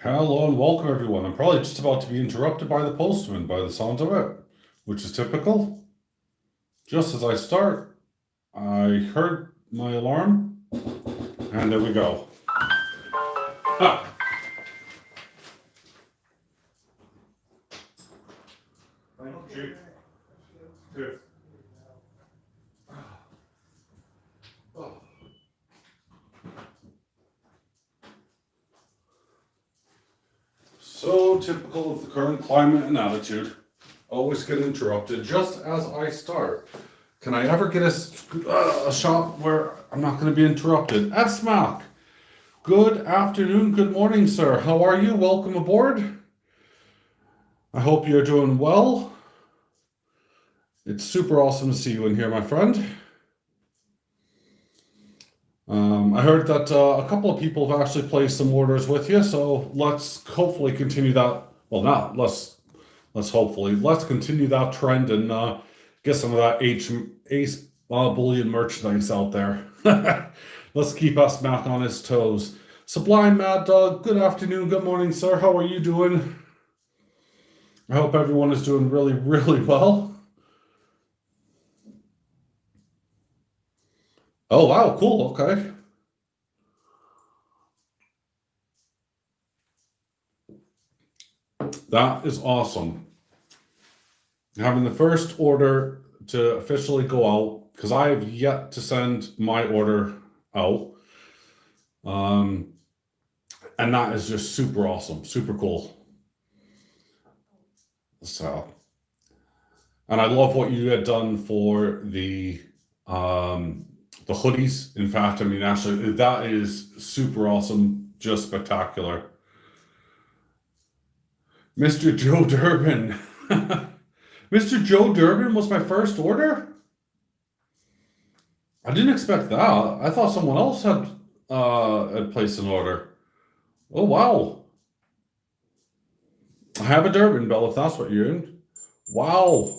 Hello and welcome everyone. I'm probably just about to be interrupted by the postman by the sound of it, which is typical. Just as I start, I heard my alarm, and there we go. Ah. Thank you, Chief. Cheers. So typical of the current climate and attitude. Always get interrupted just as I start. Can I ever get a shot where I'm not going to be interrupted? Smack. Good afternoon, good morning, sir. How are you? Welcome aboard. I hope you're doing well. It's super awesome to see you in here, my friend. I heard that a couple of people have actually placed some orders with you, so let's hopefully continue that. Well, not let's continue that trend and get some of that Acebullion merchandise out there. Let's keep us back on his toes. Sublime Mad Dog, good afternoon, good morning, sir. How are you doing? I hope everyone is doing really, really well. Oh, wow, cool, okay. That is awesome. Having the first order to officially go out, because I have yet to send my order out. And that is just super awesome, super cool. So, and I love what you had done for the hoodies. In fact, I mean, actually, that is super awesome, just spectacular. Mr. Joe Durbin. Mr. Joe Durbin was my first order? I didn't expect that. I thought someone else had placed an order. Oh, wow. I have a Durbin bell if that's what you're in. Wow.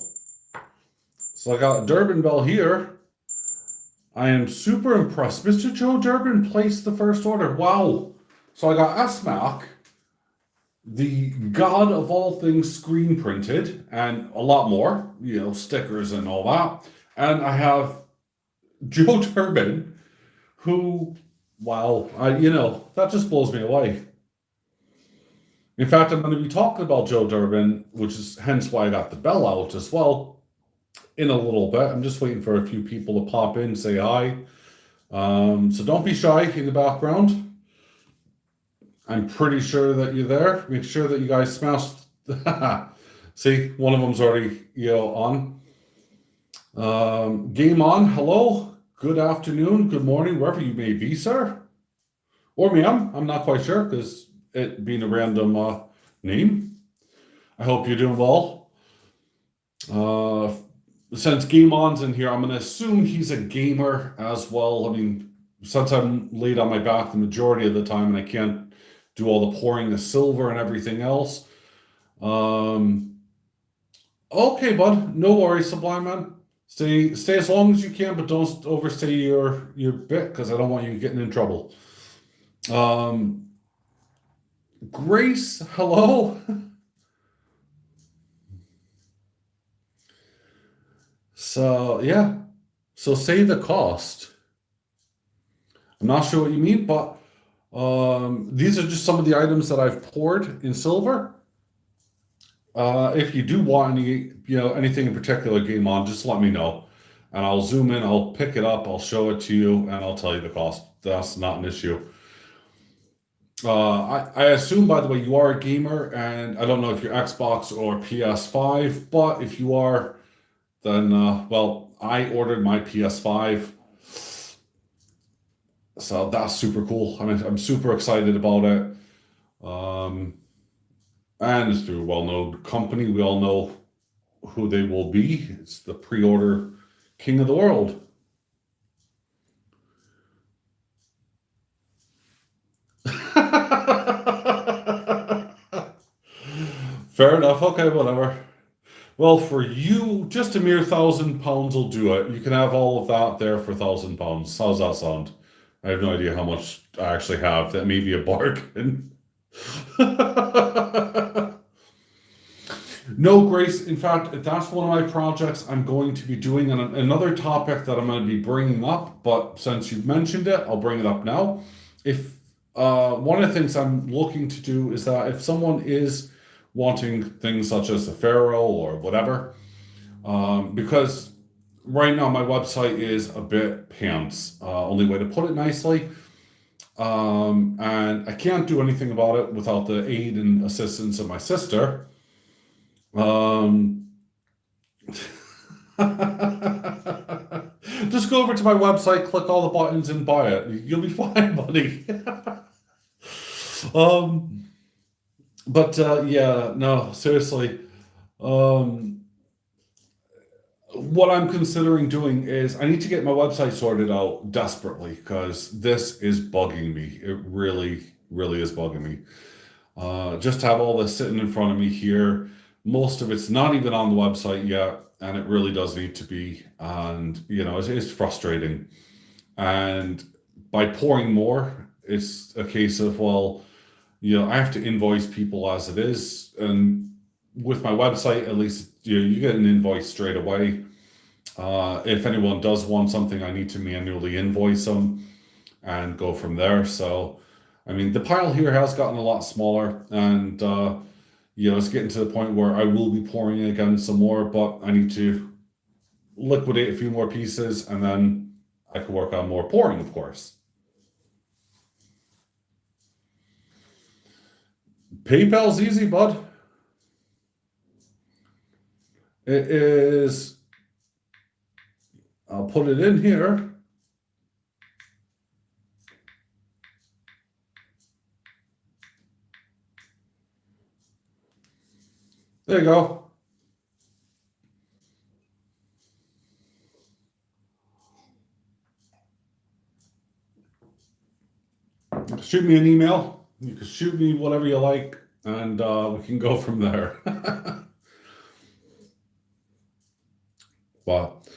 So I got a Durbin bell here. I am super impressed. Mr. Joe Durbin placed the first order. Wow. So I got SMAC, the god of all things screen printed, and a lot more, stickers and all that. And I have Joe Durbin, who, wow, that just blows me away. In fact, I'm going to be talking about Joe Durbin, which is hence why I got the bell out as well in a little bit. I'm just waiting for a few people to pop in, say hi. So don't be shy in the background. I'm pretty sure that you're there. Make sure that you guys smash. See, one of them's already on. Game on. Hello. Good afternoon. Good morning, wherever you may be, sir, or ma'am. I'm not quite sure because it being a random name. I hope you're doing well. Since Game On's in here, I'm going to assume he's a gamer as well. I mean, since I'm laid on my back the majority of the time and I can't do all the pouring the silver and everything else. Okay, bud. No worries, Sublime Man. Stay as long as you can, but don't overstay your bit because I don't want you getting in trouble. Grace, hello. So yeah, so say the cost. I'm not sure what you mean, but these are just some of the items that I've poured in silver. If you do want anything in particular, Game On, just let me know, and I'll zoom in. I'll pick it up. I'll show it to you, and I'll tell you the cost. That's not an issue. I assume, by the way, you are a gamer, and I don't know if you're Xbox or PS5, but if you are, then well, I ordered my PS5. So that's super cool. I mean, I'm super excited about it. And it's through a well-known company. We all know who they will be. It's the pre-order king of the world. Fair enough. Okay, whatever. Well, for you, just a mere £1,000 will do it. You can have all of that there for £1,000. How's that sound? I have no idea how much I actually have. That may be a bargain. No, Grace. In fact, that's one of my projects I'm going to be doing. And another topic that I'm going to be bringing up, but since you've mentioned it, I'll bring it up now. If one of the things I'm looking to do is that if someone is wanting things such as the Pharaoh or whatever, because right now my website is a bit pants, only way to put it nicely. And I can't do anything about it without the aid and assistance of my sister. Um, just go over to my website, click all the buttons, and buy it. You'll be fine, buddy. um, but yeah, no, seriously. Um, what I'm considering doing is I need to get my website sorted out desperately because this is bugging me. It really, really is bugging me. Just to have all this sitting in front of me here. Most of it's not even on the website yet, and it really does need to be. And, it's frustrating. And by pouring more, it's a case of, well, I have to invoice people as it is. And with my website, at least, you get an invoice straight away. If anyone does want something, I need to manually invoice them and go from there. So, I mean, the pile here has gotten a lot smaller, and it's getting to the point where I will be pouring again some more, but I need to liquidate a few more pieces, and then I can work on more pouring, of course. PayPal's easy, bud. It is. I'll put it in here. There you go. Shoot me an email. You can shoot me whatever you like, and we can go from there. But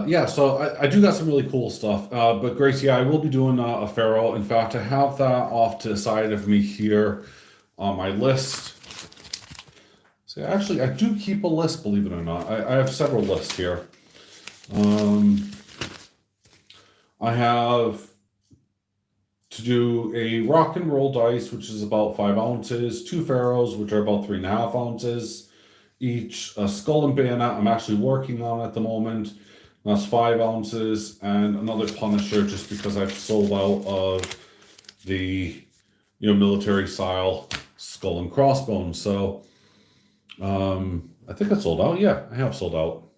yeah, so I do got some really cool stuff. But Grace, yeah, I will be doing a Pharaoh. In fact, I have that off to the side of me here on my list. So actually, I do keep a list, believe it or not. I have several lists here. I have to do a rock and roll dice, which is about 5 ounces, 2 Pharaohs, which are about 3.5 ounces each, a skull and bayonet I'm actually working on at the moment. That's 5 ounces, and another Punisher just because I've sold out of the military style skull and crossbones. So I think it's sold out. Yeah, I have sold out.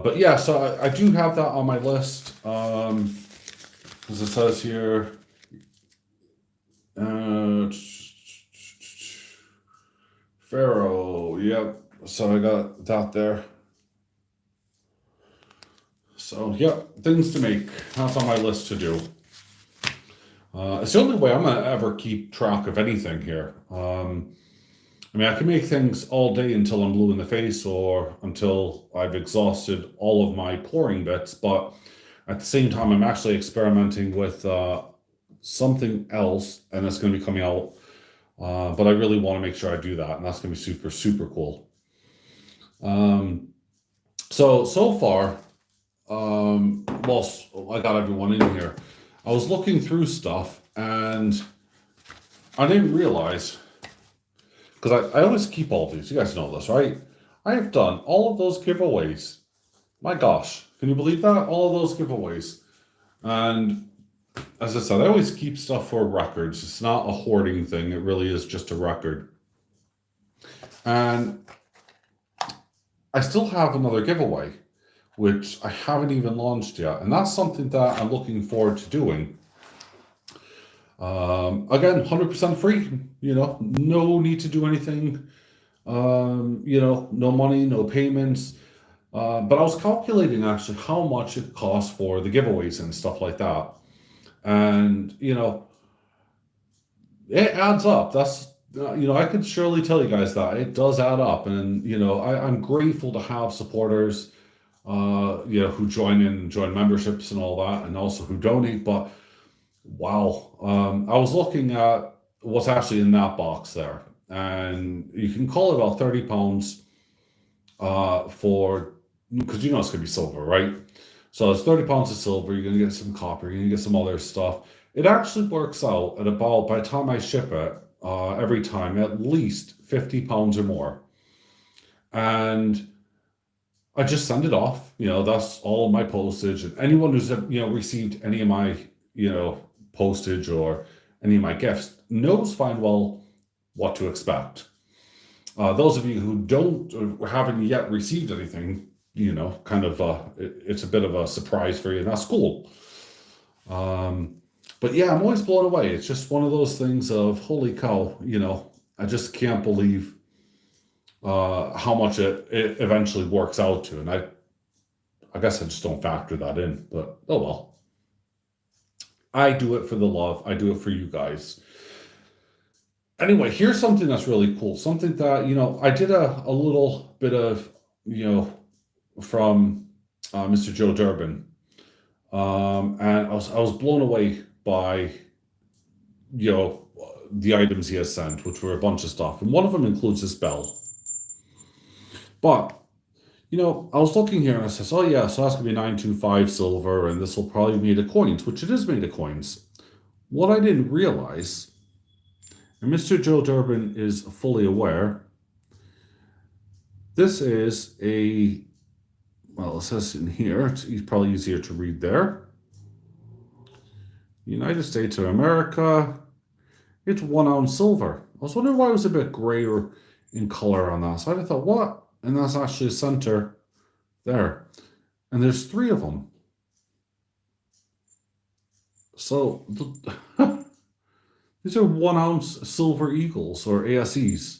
But yeah, so I do have that on my list. As it says here, Pharaoh. Yep. So I got that there. So yep, things to make. That's on my list to do. It's the only way I'm gonna ever keep track of anything here. I mean, I can make things all day until I'm blue in the face or until I've exhausted all of my pouring bits, but at the same time, I'm actually experimenting with something else, and it's going to be coming out. But I really want to make sure I do that, and that's going to be super, super cool. So far, well, I got everyone in here. I was looking through stuff, and I didn't realize, because I always keep all these. You guys know this, right? I have done all of those giveaways. My gosh, can you believe that? All of those giveaways. And as I said, I always keep stuff for records. It's not a hoarding thing. It really is just a record. And I still have another giveaway, which I haven't even launched yet. And that's something that I'm looking forward to doing. Again, 100% free, no need to do anything, no money, no payments. But I was calculating actually how much it costs for the giveaways and stuff like that. And, it adds up. That's, I could surely tell you guys that it does add up. And, I'm grateful to have supporters, who join memberships and all that, and also who donate. But wow, I was looking at what's actually in that box there. And you can call it about 30 pounds for, because you know it's going to be silver, right? So it's 30 pounds of silver. You're going to get some copper. You're going to get some other stuff. It actually works out at about, by the time I ship it, every time, at least 50 pounds or more. And I just send it off. That's all my postage. And anyone who's, received any of my, postage or any of my gifts knows fine well what to expect. Those of you who don't or haven't yet received anything, it's a bit of a surprise for you, and that's cool. But yeah, I'm always blown away. It's just one of those things of, holy cow, I just can't believe how much it eventually works out to. And I guess I just don't factor that in, but oh well. I do it for the love. I do it for you guys. Anyway, here's something that's really cool. Something that, I did a little bit of, from Mr. Joe Durbin. And I was blown away by, the items he has sent, which were a bunch of stuff. And one of them includes this bell. But, I was looking here and I says, oh yeah, so that's going to be 925 silver, and this will probably be made of coins, which it is made of coins. What I didn't realize, and Mr. Joe Durbin is fully aware, this is it says in here, it's probably easier to read there. United States of America, it's 1 ounce silver. I was wondering why it was a bit grayer in color on that. So I thought, what? And that's actually a center there. And there's 3 of them. So these are 1 ounce silver eagles or ASEs.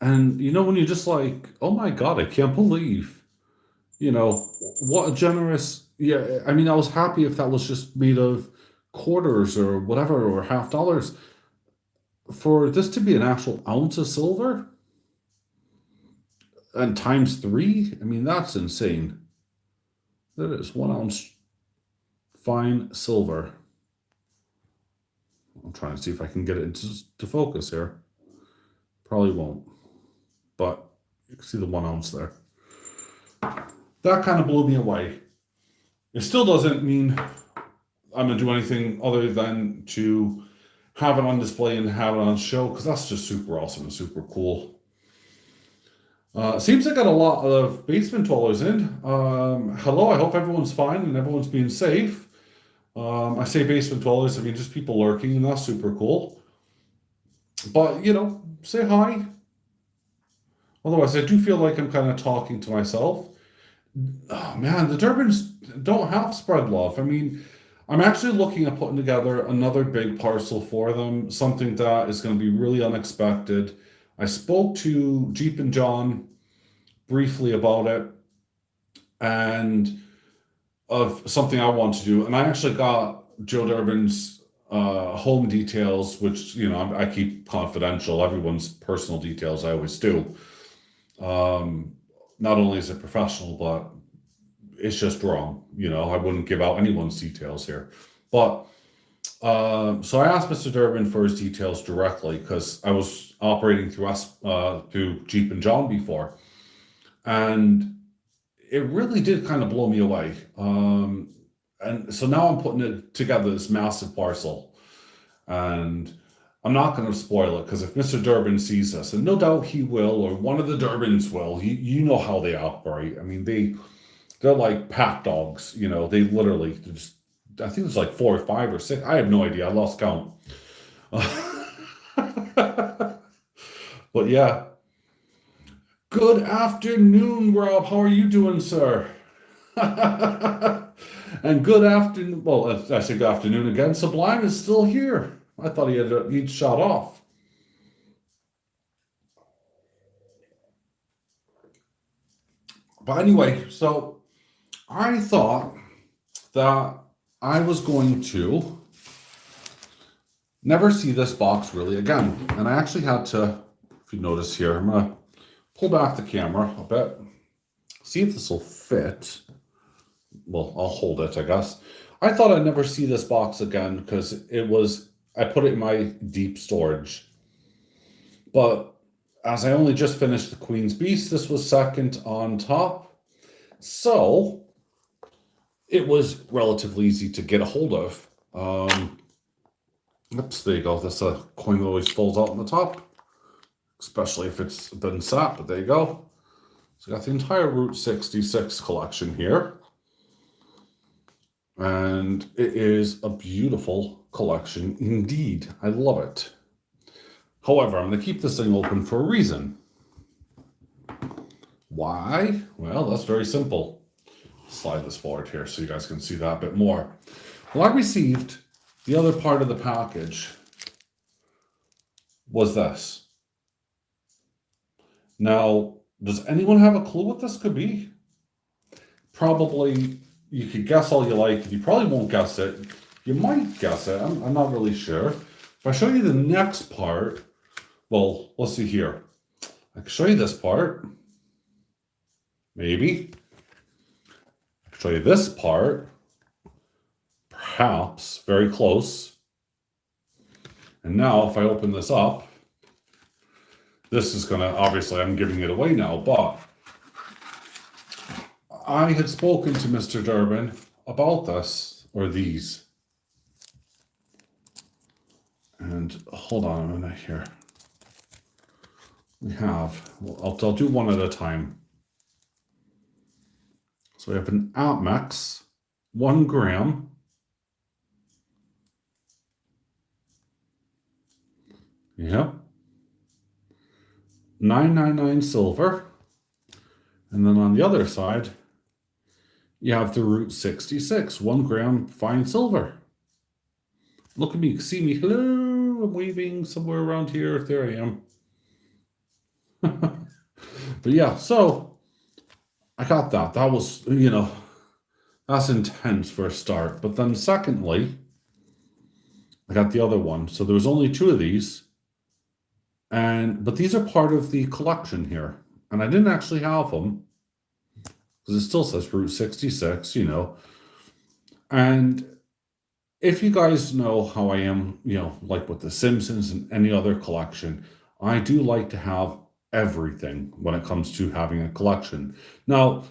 And when you're just like, oh my God, I can't believe, what a generous, I was happy if that was just made of quarters or whatever, or $half. For this to be an actual ounce of silver, and times 3, that's insane. That is 1 ounce fine silver. I'm trying to see if I can get it to focus here. Probably won't. But you can see the 1 ounce there. That kind of blew me away. It still doesn't mean I'm going to do anything other than to have it on display and have it on show, because that's just super awesome and super cool. Seems I got a lot of basement dwellers in. Hello, I hope everyone's fine and everyone's being safe. I say basement dwellers, just people lurking, and that's super cool. But, say hi. Otherwise, I do feel like I'm kind of talking to myself. Oh, man, the Durbins don't have spread love. I'm actually looking at putting together another big parcel for them, something that is going to be really unexpected. I spoke to Jeep and John briefly about it, and of something I want to do. And I actually got Joe Durbin's home details, which, I keep confidential. Everyone's personal details I always do. Not only is it professional, but it's just wrong. I wouldn't give out anyone's details here. But so I asked Mr. Durbin for his details directly, because I was operating through Jeep and John before. And it really did kind of blow me away. And so now I'm putting it together, this massive parcel. And I'm not going to spoil it, because if Mr. Durbin sees this, and no doubt he will, or one of the Durbins will, you know how they operate. They're like pack dogs, they literally just, I think it's like 4 or 5 or 6. I have no idea. I lost count. But yeah. Good afternoon, Rob. How are you doing, sir? And good afternoon. Well, I say good afternoon again. Sublime is still here. I thought he'd shot off. But anyway, so I thought that I was going to never see this box really again. And I actually had to, if you notice here, I'm going to pull back the camera a bit, see if this will fit. Well, I'll hold it, I guess. I thought I'd never see this box again, because it was I put it in my deep storage. But as I only just finished the Queen's Beast, this was second on top. So it was relatively easy to get a hold of. Oops, there you go. That's a coin that always falls out on the top, especially if it's been sat, but there you go. So I got the entire Route 66 collection here. And it is a beautiful collection indeed. I love it. However, I'm going to keep this thing open for a reason. Why? Well, that's very simple. Slide this forward here so you guys can see that a bit more. Well, I received the other part of the package was this. Now, does anyone have a clue what this could be? Probably, you could guess all you like. You probably won't guess it. You might guess it. I'm not really sure. If I show you the next part, well, let's see here. I can show you this part. Maybe. I can show you this part. Perhaps. Very close. And now, if I open this up, this is going to, obviously, I'm giving it away now, but I had spoken to Mr. Durbin about this, or these. And hold on a minute here. We have, well, I'll do one at a time. So we have an Apmex, 1 gram. Yep. 999 silver. And then on the other side, you have the Route 66, 1 gram fine silver. Look at me, see me, hello, I'm waving somewhere around here, there I am. But yeah, so I got that. That was, you know, that's intense for a start. But then secondly, I got the other one. So there was only 2 of these. But these are part of the collection here. And I didn't actually have them, because it still says Route 66, you know. And if you guys know how I am, you know, like with The Simpsons and any other collection, I do like to have everything when it comes to having a collection. Now,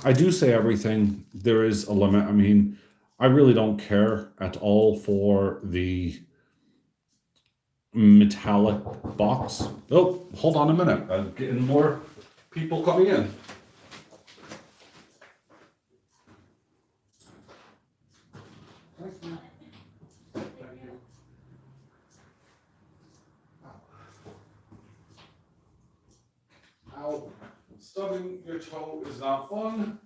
I do say everything. There is a limit. I mean, I really don't care at all for the metallic box. Oh, hold on a minute. I'm getting more people coming in. Ow. Stubbing your toe is not fun.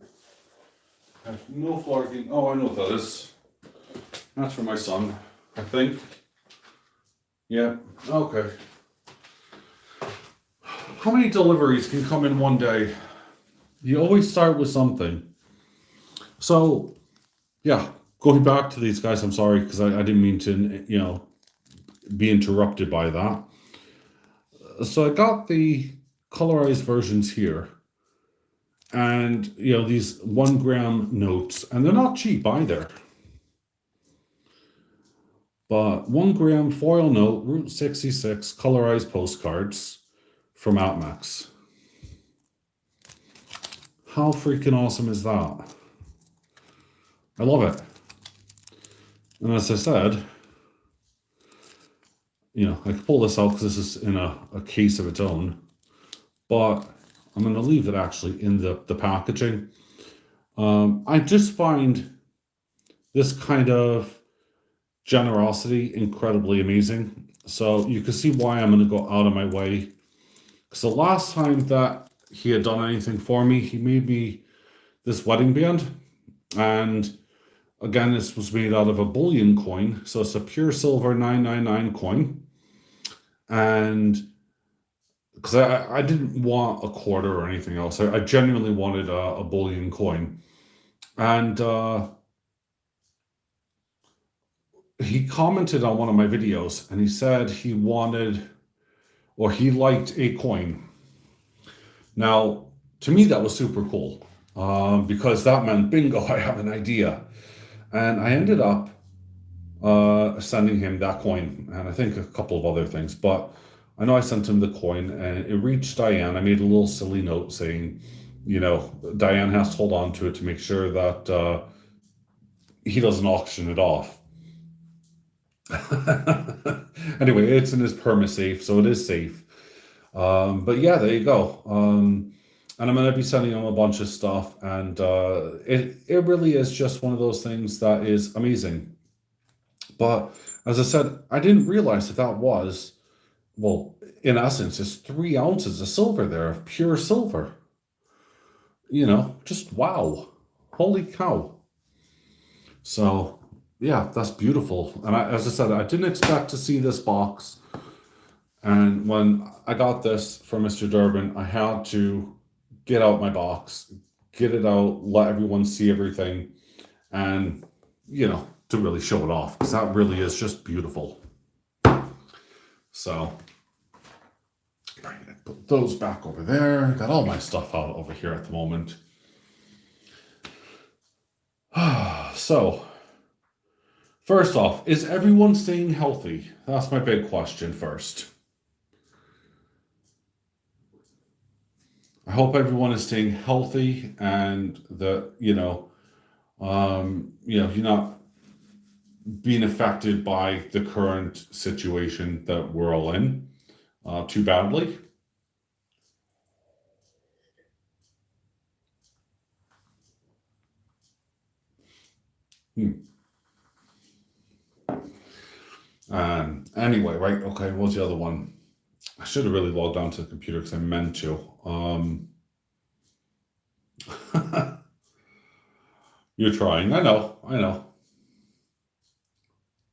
I have no flirting. Oh, I know what that is. That's for my son, I think. Yeah, okay. How many deliveries can come in one day? You always start with something. So, yeah, going back to these guys, I'm sorry, because I didn't mean to, you know, be interrupted by that. So I got the colorized versions here. And, you know, these 1 gram notes, and they're not cheap either. But 1 gram foil note, Route 66, colorized postcards from Apmex. How freaking awesome is that? I love it. And as I said, you know, I could pull this out because this is in a case of its own. But I'm going to leave it actually in the packaging. I just find this kind of generosity incredibly amazing. So you can see why I'm going to go out of my way. Because the last time that he had done anything for me, he made me this wedding band. And again, this was made out of a bullion coin. So it's a pure silver 999 coin. And because I didn't want a quarter or anything else. I genuinely wanted a bullion coin. And he commented on one of my videos and he said he wanted, or he liked a coin. Now, to me, that was super cool because that meant, bingo, I have an idea. And I ended up sending him that coin, and I think a couple of other things. But I know I sent him the coin, and it reached Diane. I made a little silly note saying, Diane has to hold on to it to make sure that he doesn't auction it off. Anyway, it's in his perma safe, so it is safe. But yeah, there you go. And I'm going to be sending him a bunch of stuff, and it really is just one of those things that is amazing. But as I said, I didn't realize that was, well, in essence, it's 3 ounces of silver there, of pure silver. Just wow. Holy cow. So, yeah, that's beautiful. And as I said, I didn't expect to see this box. And when I got this from Mr. Durbin, I had to get out my box, get it out, let everyone see everything, and, to really show it off, because that really is just beautiful. So, put those back over there. Got all my stuff out over here at the moment. So, first off, is everyone staying healthy? That's my big question first. I hope everyone is staying healthy and that, you're not being affected by the current situation that we're all in too badly. Anyway, right, okay, what's the other one? I should have really logged on to the computer because I meant to. You're trying. I know.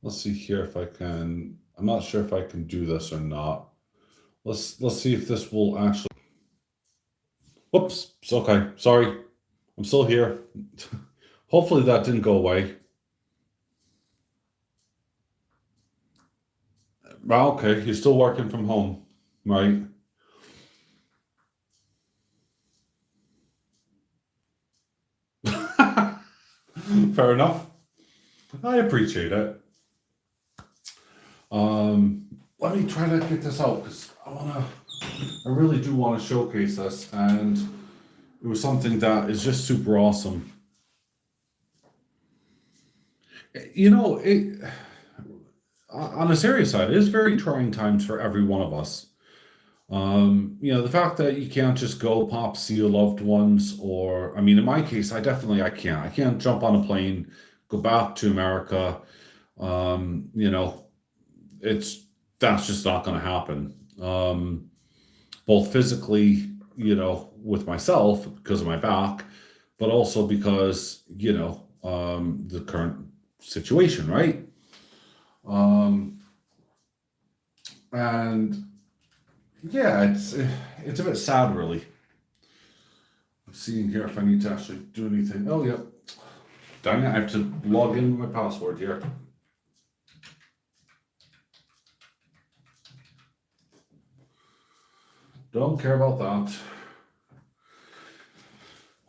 Let's see here if I can. I'm not sure if I can do this or not. Let's see if this will actually. Whoops. It's okay. Sorry. I'm still here. Hopefully that didn't go away. Well, okay. You're still working from home, right? Fair enough. I appreciate it. Let me try to get this out because I really do want to showcase this, and it was something that is just super awesome. On a serious side, it is very trying times for every one of us. The fact that you can't just go pop see your loved ones, or I mean, in my case, I can't. I can't jump on a plane, go back to America. That's just not going to happen. Both physically, with myself because of my back, but also because the current situation, right? And yeah, it's a bit sad, really. I'm seeing here if I need to actually do anything. Oh, yeah. Dang it, I have to log in with my password here. Don't care about that.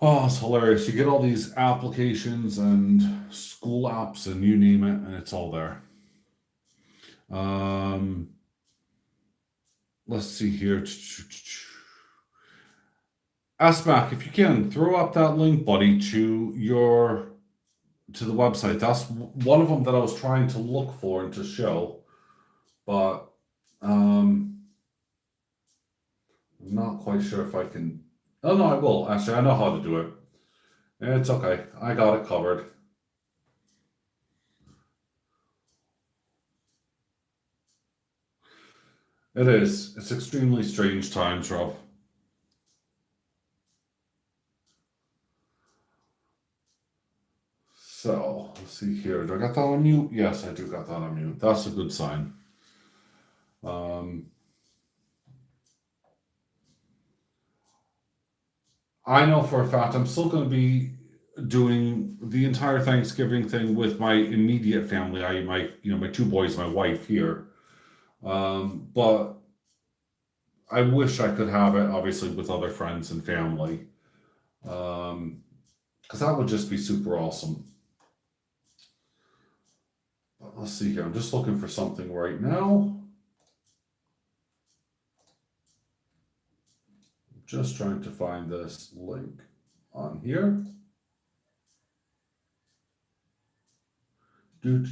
Oh, it's hilarious. You get all these applications and school apps and you name it, and it's all there. Let's see here. Asmac, if you can, throw up that link, buddy, to the website. That's one of them that I was trying to look for and to show, but I'm not quite sure if I can. Oh no, I will. Actually, I know how to do it. It's okay. I got it covered. It is. It's extremely strange times, Rob. So, let's see here. Do I got that on mute? Yes, I do got that on mute. That's a good sign. I know for a fact I'm still going to be doing the entire Thanksgiving thing with my immediate family. My 2 boys, my wife here. But I wish I could have it, obviously, with other friends and family. Because that would just be super awesome. But let's see here. I'm just looking for something right now. Just trying to find this link on here. Do.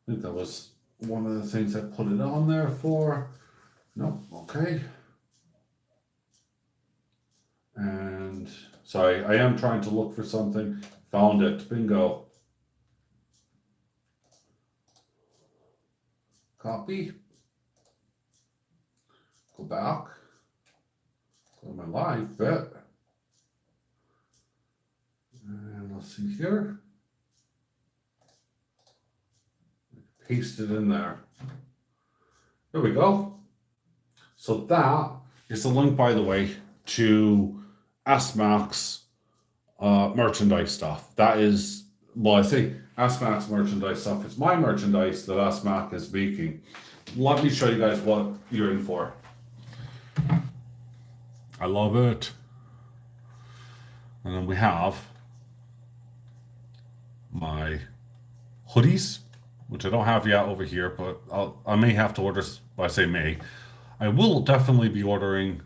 I think that was one of the things I put it on there for. No, okay. And sorry, I am trying to look for something. Found it. Bingo. Copy. Go back. Go to my live bit. And let's see here. Paste it in there. There we go. So that is the link, by the way, to Apmex merchandise stuff. That is, well, I say Apmex merchandise stuff. It's my merchandise that Apmex is making. Let me show you guys what you're in for. I love it. And then we have my hoodies, which I don't have yet over here, but I may have to order. I say may. I will definitely be ordering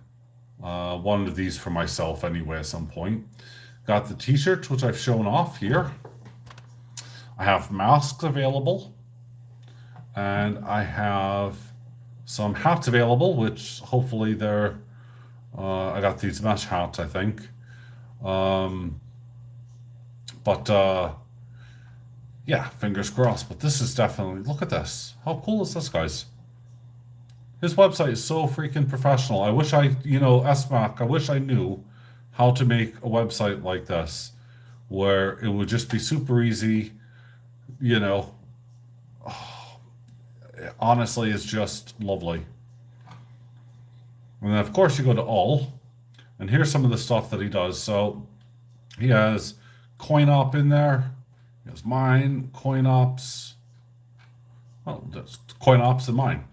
one of these for myself anyway at some point. Got the t-shirts, which I've shown off here. I have masks available. And I have some hats available, which hopefully they're, I got these mesh hats, I think. Yeah, fingers crossed. But this is definitely, look at this. How cool is this, guys? His website is so freaking professional. I wish Apmex, I wish I knew how to make a website like this, where it would just be super easy, honestly, it's just lovely. And then, of course, you go to all, and here's some of the stuff that he does. So he has CoinOp in there. He has mine, CoinOps. Oh, that's CoinOps and mine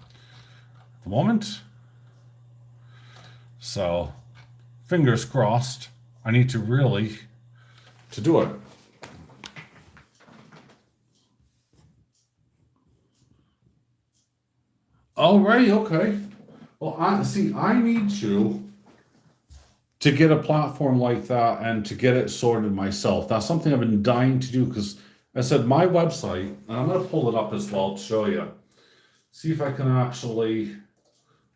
at the moment. So fingers crossed. I need to really to do it. All right, okay. Well, I need to get a platform like that and to get it sorted myself. That's something I've been dying to do because I said my website, and I'm going to pull it up as well to show you. See if I can actually.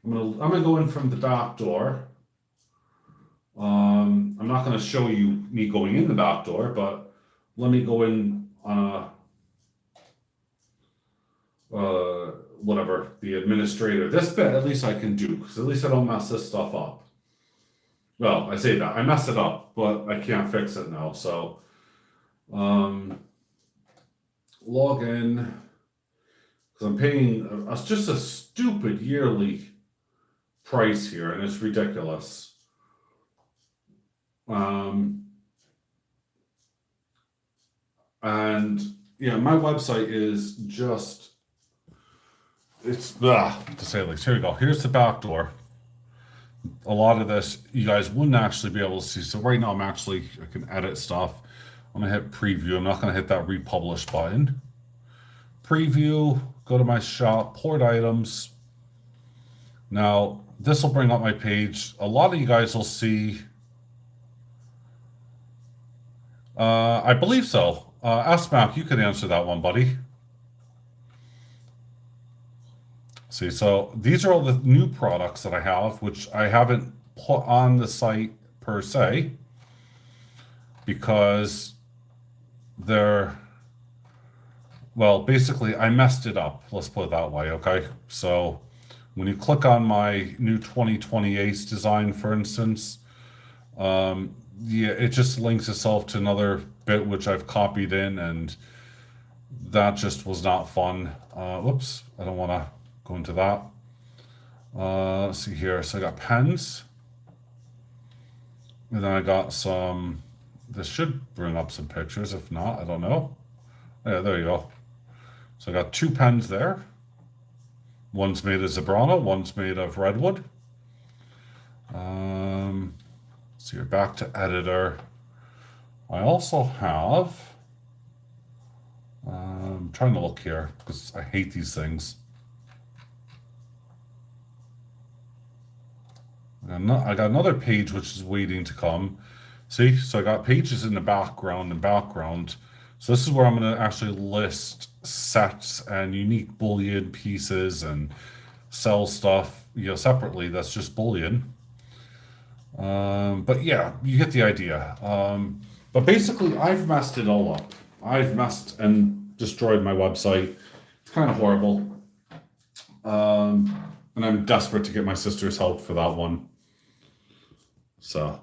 I'm gonna go in from the back door. I'm not going to show you me going in the back door, but let me go in on whatever, the administrator. This bit at least I can do, because at least I don't mess this stuff up. Well, I say that. I messed it up, but I can't fix it now. So, log in, because I'm paying just a stupid yearly price here, and it's ridiculous. And yeah, my website is just, it's to say the least. Here we go. Here's the back door. A lot of this you guys wouldn't actually be able to see. So right now I can edit stuff. I'm gonna hit preview. I'm not gonna hit that republish button. Preview, go to my shop, port items. Now this will bring up my page. A lot of you guys will see, I believe so. Apmex, you could answer that one, buddy. See, so these are all the new products that I have, which I haven't put on the site per se, because they're, well, basically I messed it up. Let's put it that way, okay? So when you click on my new 2020 Ace design, for instance, yeah, it just links itself to another bit which I've copied in, and that just was not fun. Whoops, I don't want to go into that. Let's see here. So I got pens, and then I got some. This should bring up some pictures. If not, I don't know. Yeah, there you go. So I got 2 pens there. One's made of zebrana, one's made of redwood. So you're back to editor. I also have, I'm trying to look here because I hate these things. I got another page which is waiting to come. See, so I got pages in the background and background. So this is where I'm going to actually list sets and unique bullion pieces and sell stuff, separately. That's just bullion. But yeah, you get the idea. But basically, I've messed it all up. I've messed and destroyed my website. It's kind of horrible. And I'm desperate to get my sister's help for that one. So,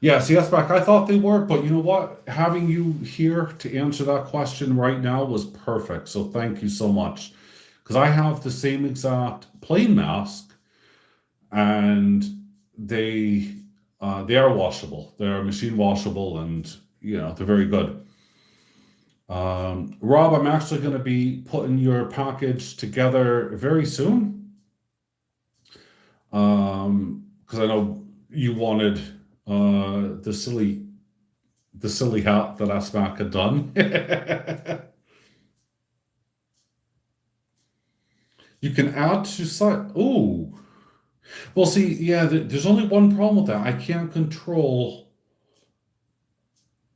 yeah, see, that's back. I thought they were, but you know what? Having you here to answer that question right now was perfect. So thank you so much. Because I have the same exact plain mask, and they are washable. They're machine washable, and they're very good. Rob, I'm actually going to be putting your package together very soon. Because I know you wanted the silly hat that Asmac had done. You can add to site. Oh, well, see, yeah, there's only one problem with that. I can't control.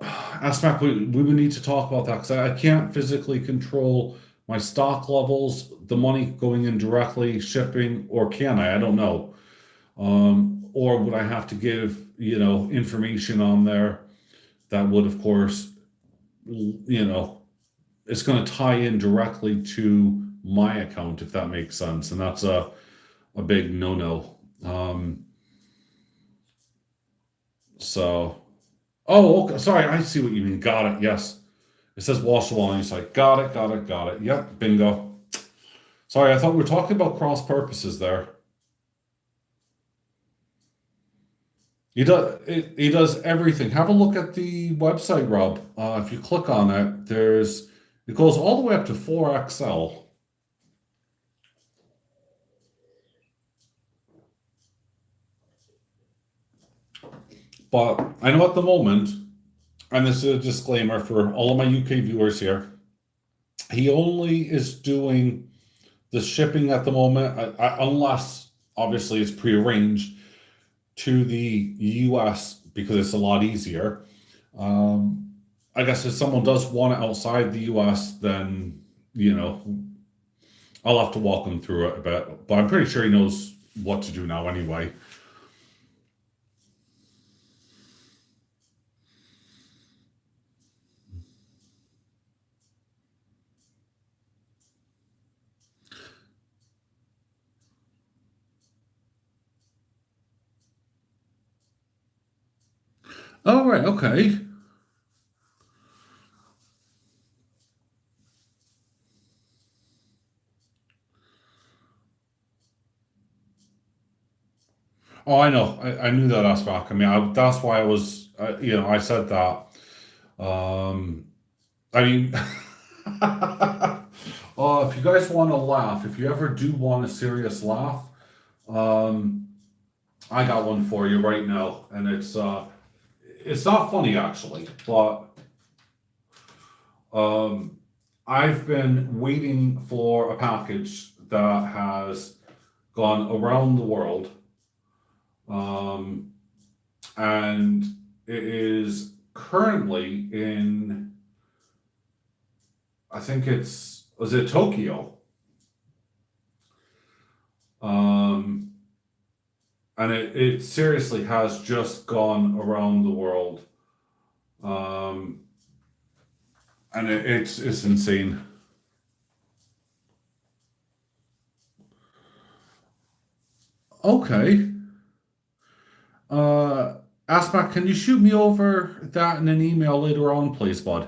Asmac, we would need to talk about that because I can't physically control my stock levels, the money going in directly, shipping, or can I? I don't know. Or would I have to give, information on there that would, of course, it's going to tie in directly to my account, if that makes sense. And that's a big no-no. Oh, okay. Sorry, I see what you mean. Got it. Yes. It says washable on each side. Got it. Yep, bingo. Sorry, I thought we were talking about cross purposes there. He does everything. Have a look at the website, Rob. If you click on it, it goes all the way up to 4XL. But I know at the moment, and this is a disclaimer for all of my UK viewers here, he only is doing the shipping at the moment, unless obviously it's prearranged, to the US because it's a lot easier. I guess if someone does want it outside the US, then, I'll have to walk them through it a bit. But I'm pretty sure he knows what to do now anyway. Oh, right, okay. Oh, I know. I knew that aspect. I mean, that's why I was, I said that. I mean, if you guys want to laugh, if you ever do want a serious laugh, I got one for you right now, and it's not funny actually, but I've been waiting for a package that has gone around the world, and it is currently in, I think was it Tokyo? And it seriously has just gone around the world. And it's insane. Okay. Aspak, can you shoot me over that in an email later on, please, bud?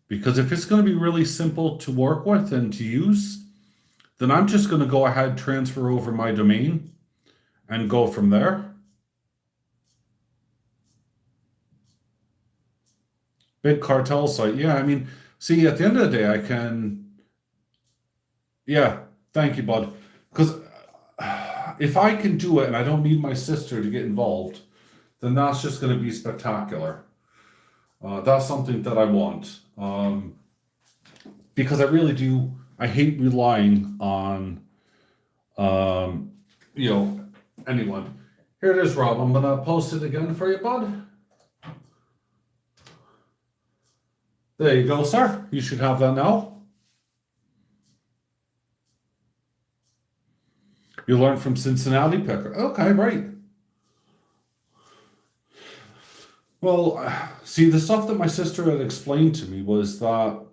Because if it's going to be really simple to work with and to use, then I'm just going to go ahead, transfer over my domain, and go from there. Big cartel site. Yeah, I mean, see, at the end of the day, I can. Yeah, thank you, bud. because if I can do it and I don't need my sister to get involved, then that's just going to be spectacular. That's something that I want. Because I really do, I hate relying on, um, you know, anyone. Here it is, Rob. I'm gonna post it again for you, bud. There you go, sir. You should have that now. You learned from Cincinnati Picker. Okay, right. Well, see, the stuff that my sister had explained to me was that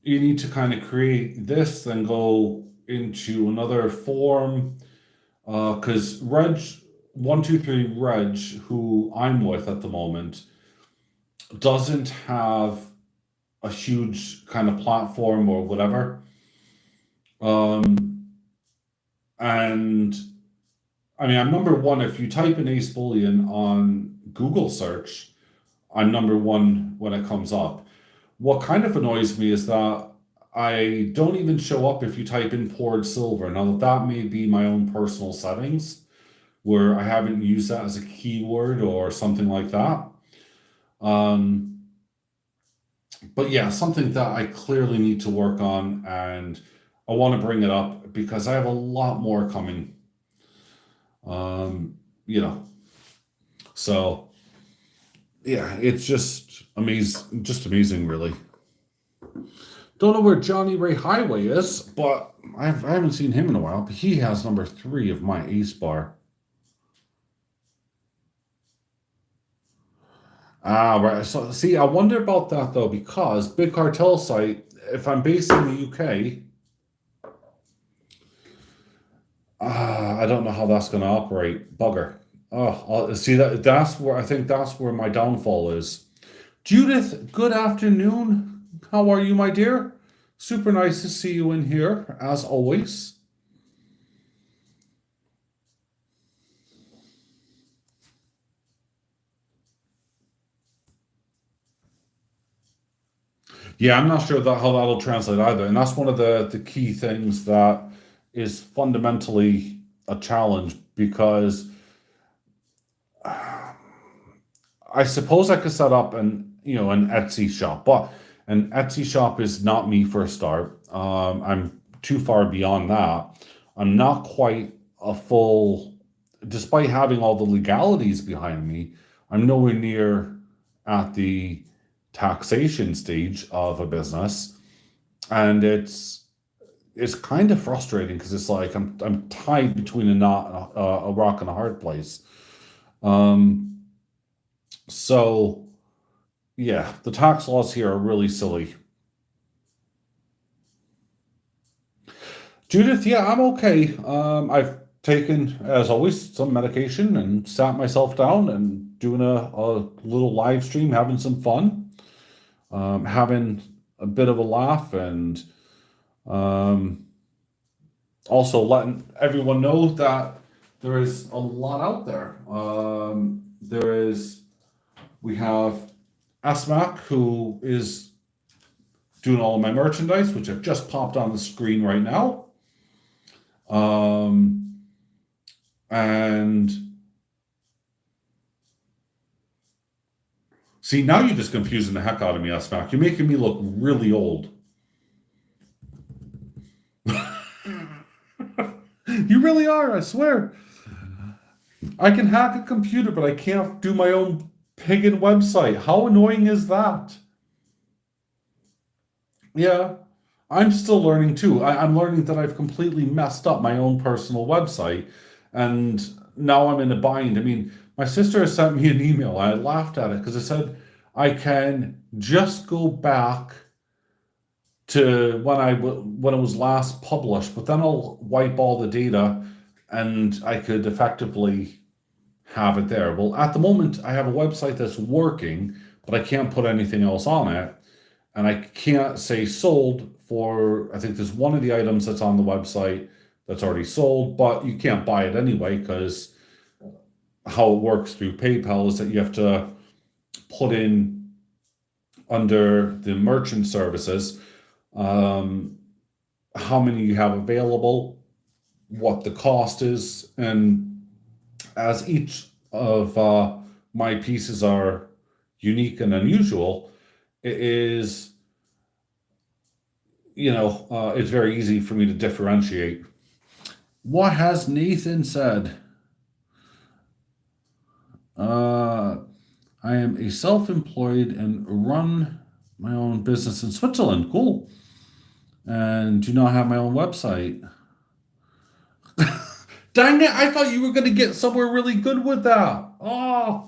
you need to kind of create this, then go into another form. Because Reg123 Reg, who I'm with at the moment, doesn't have a huge kind of platform or whatever. And I mean, I'm number one. If you type in Acebullion on Google search, I'm number one when it comes up. What kind of annoys me is that I don't even show up if you type in poured silver. Now, that may be my own personal settings where I haven't used that as a keyword or something like that. But yeah, something that I clearly need to work on, and I want to bring it up because I have a lot more coming. You know, so yeah, it's just amazing, really. Don't know where Johnny Ray Highway is, but I haven't seen him in a while. But he has number 3 of my ace bar. Ah, right. So see, I wonder about that though, because Big Cartel site, if I'm based in the UK, I don't know how that's going to operate. Bugger. Oh, see that's where I think that's where my downfall is. Judith, good afternoon. How are you, my dear? Super nice to see you in here, as always. Yeah, I'm not sure how that'll translate either. And that's one of the key things that is fundamentally a challenge because I suppose I could set up an Etsy shop, but an Etsy shop is not me for a start. I'm too far beyond that. I'm not quite a full, despite having all the legalities behind me, I'm nowhere near at the taxation stage of a business, and it's kind of frustrating because it's like I'm tied between a rock and a hard place. Um, so yeah, the tax laws here are really silly. Judith, yeah, I'm okay. I've taken, as always, some medication and sat myself down and doing a little live stream, having some fun, having a bit of a laugh, and um, also letting everyone know that there is a lot out there. We have Asmac, who is doing all of my merchandise, which I've just popped on the screen right now. And see, now you're just confusing the heck out of me, Asmac. You're making me look really old. You really are, I swear. I can hack a computer, but I can't do my own pagan website. How annoying is that? Yeah, I'm still learning too. I'm learning that I've completely messed up my own personal website, and now I'm in a bind. I mean, my sister has sent me an email. I laughed at it because it said I can just go back to when it was last published, but then I'll wipe all the data, and I could effectively have it there. Well, at the moment, I have a website that's working, but I can't put anything else on it. And I can't say sold for, I think there's one of the items that's on the website that's already sold, but you can't buy it anyway because how it works through PayPal is that you have to put in under the merchant services how many you have available, what the cost is, and as each of my pieces are unique and unusual, it is, it's very easy for me to differentiate. What has Nathan said? I am a self-employed and run my own business in Switzerland. Cool. And do not have my own website. Dang it, I thought you were going to get somewhere really good with that. Oh.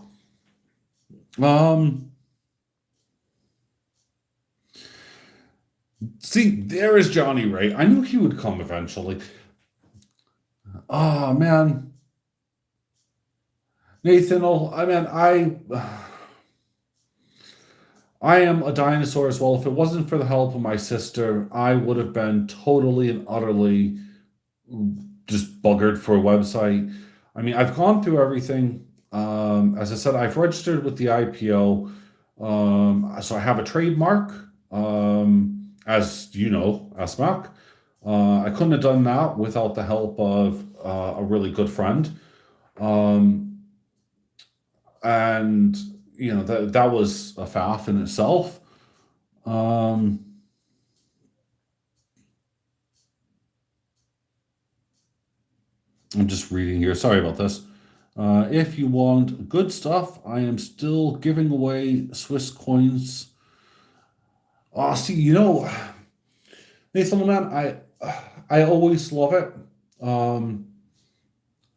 See, there is Johnny Ray. I knew he would come eventually. Oh, man. Nathan, I am a dinosaur as well. If it wasn't for the help of my sister, I would have been totally and utterly just buggered for a website. I mean, I've gone through everything. As I said, I've registered with the IPO. So I have a trademark, as you know, Asmac. I couldn't have done that without the help of a really good friend. And that was a faff in itself. I'm just reading here. Sorry about this. If you want good stuff, I am still giving away Swiss coins. Oh, see, Nathan, man, I always love it.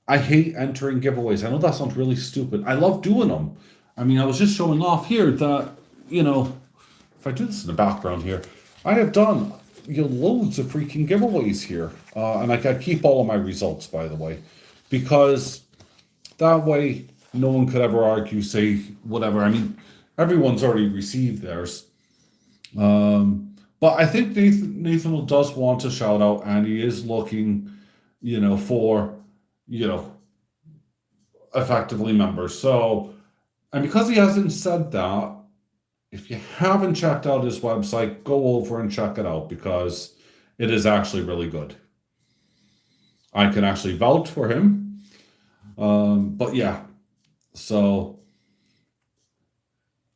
I hate entering giveaways. I know that sounds really stupid. I love doing them. I mean, I was just showing off here that, if I do this in the background here, I have done loads of freaking giveaways here. And I keep all of my results, by the way, because that way no one could ever argue, say, whatever. I mean, everyone's already received theirs. But I think Nathan does want a shout out, and he is looking, for, effectively members. So, and because he hasn't said that, if you haven't checked out his website, go over and check it out because it is actually really good. I can actually vouch for him. But yeah, so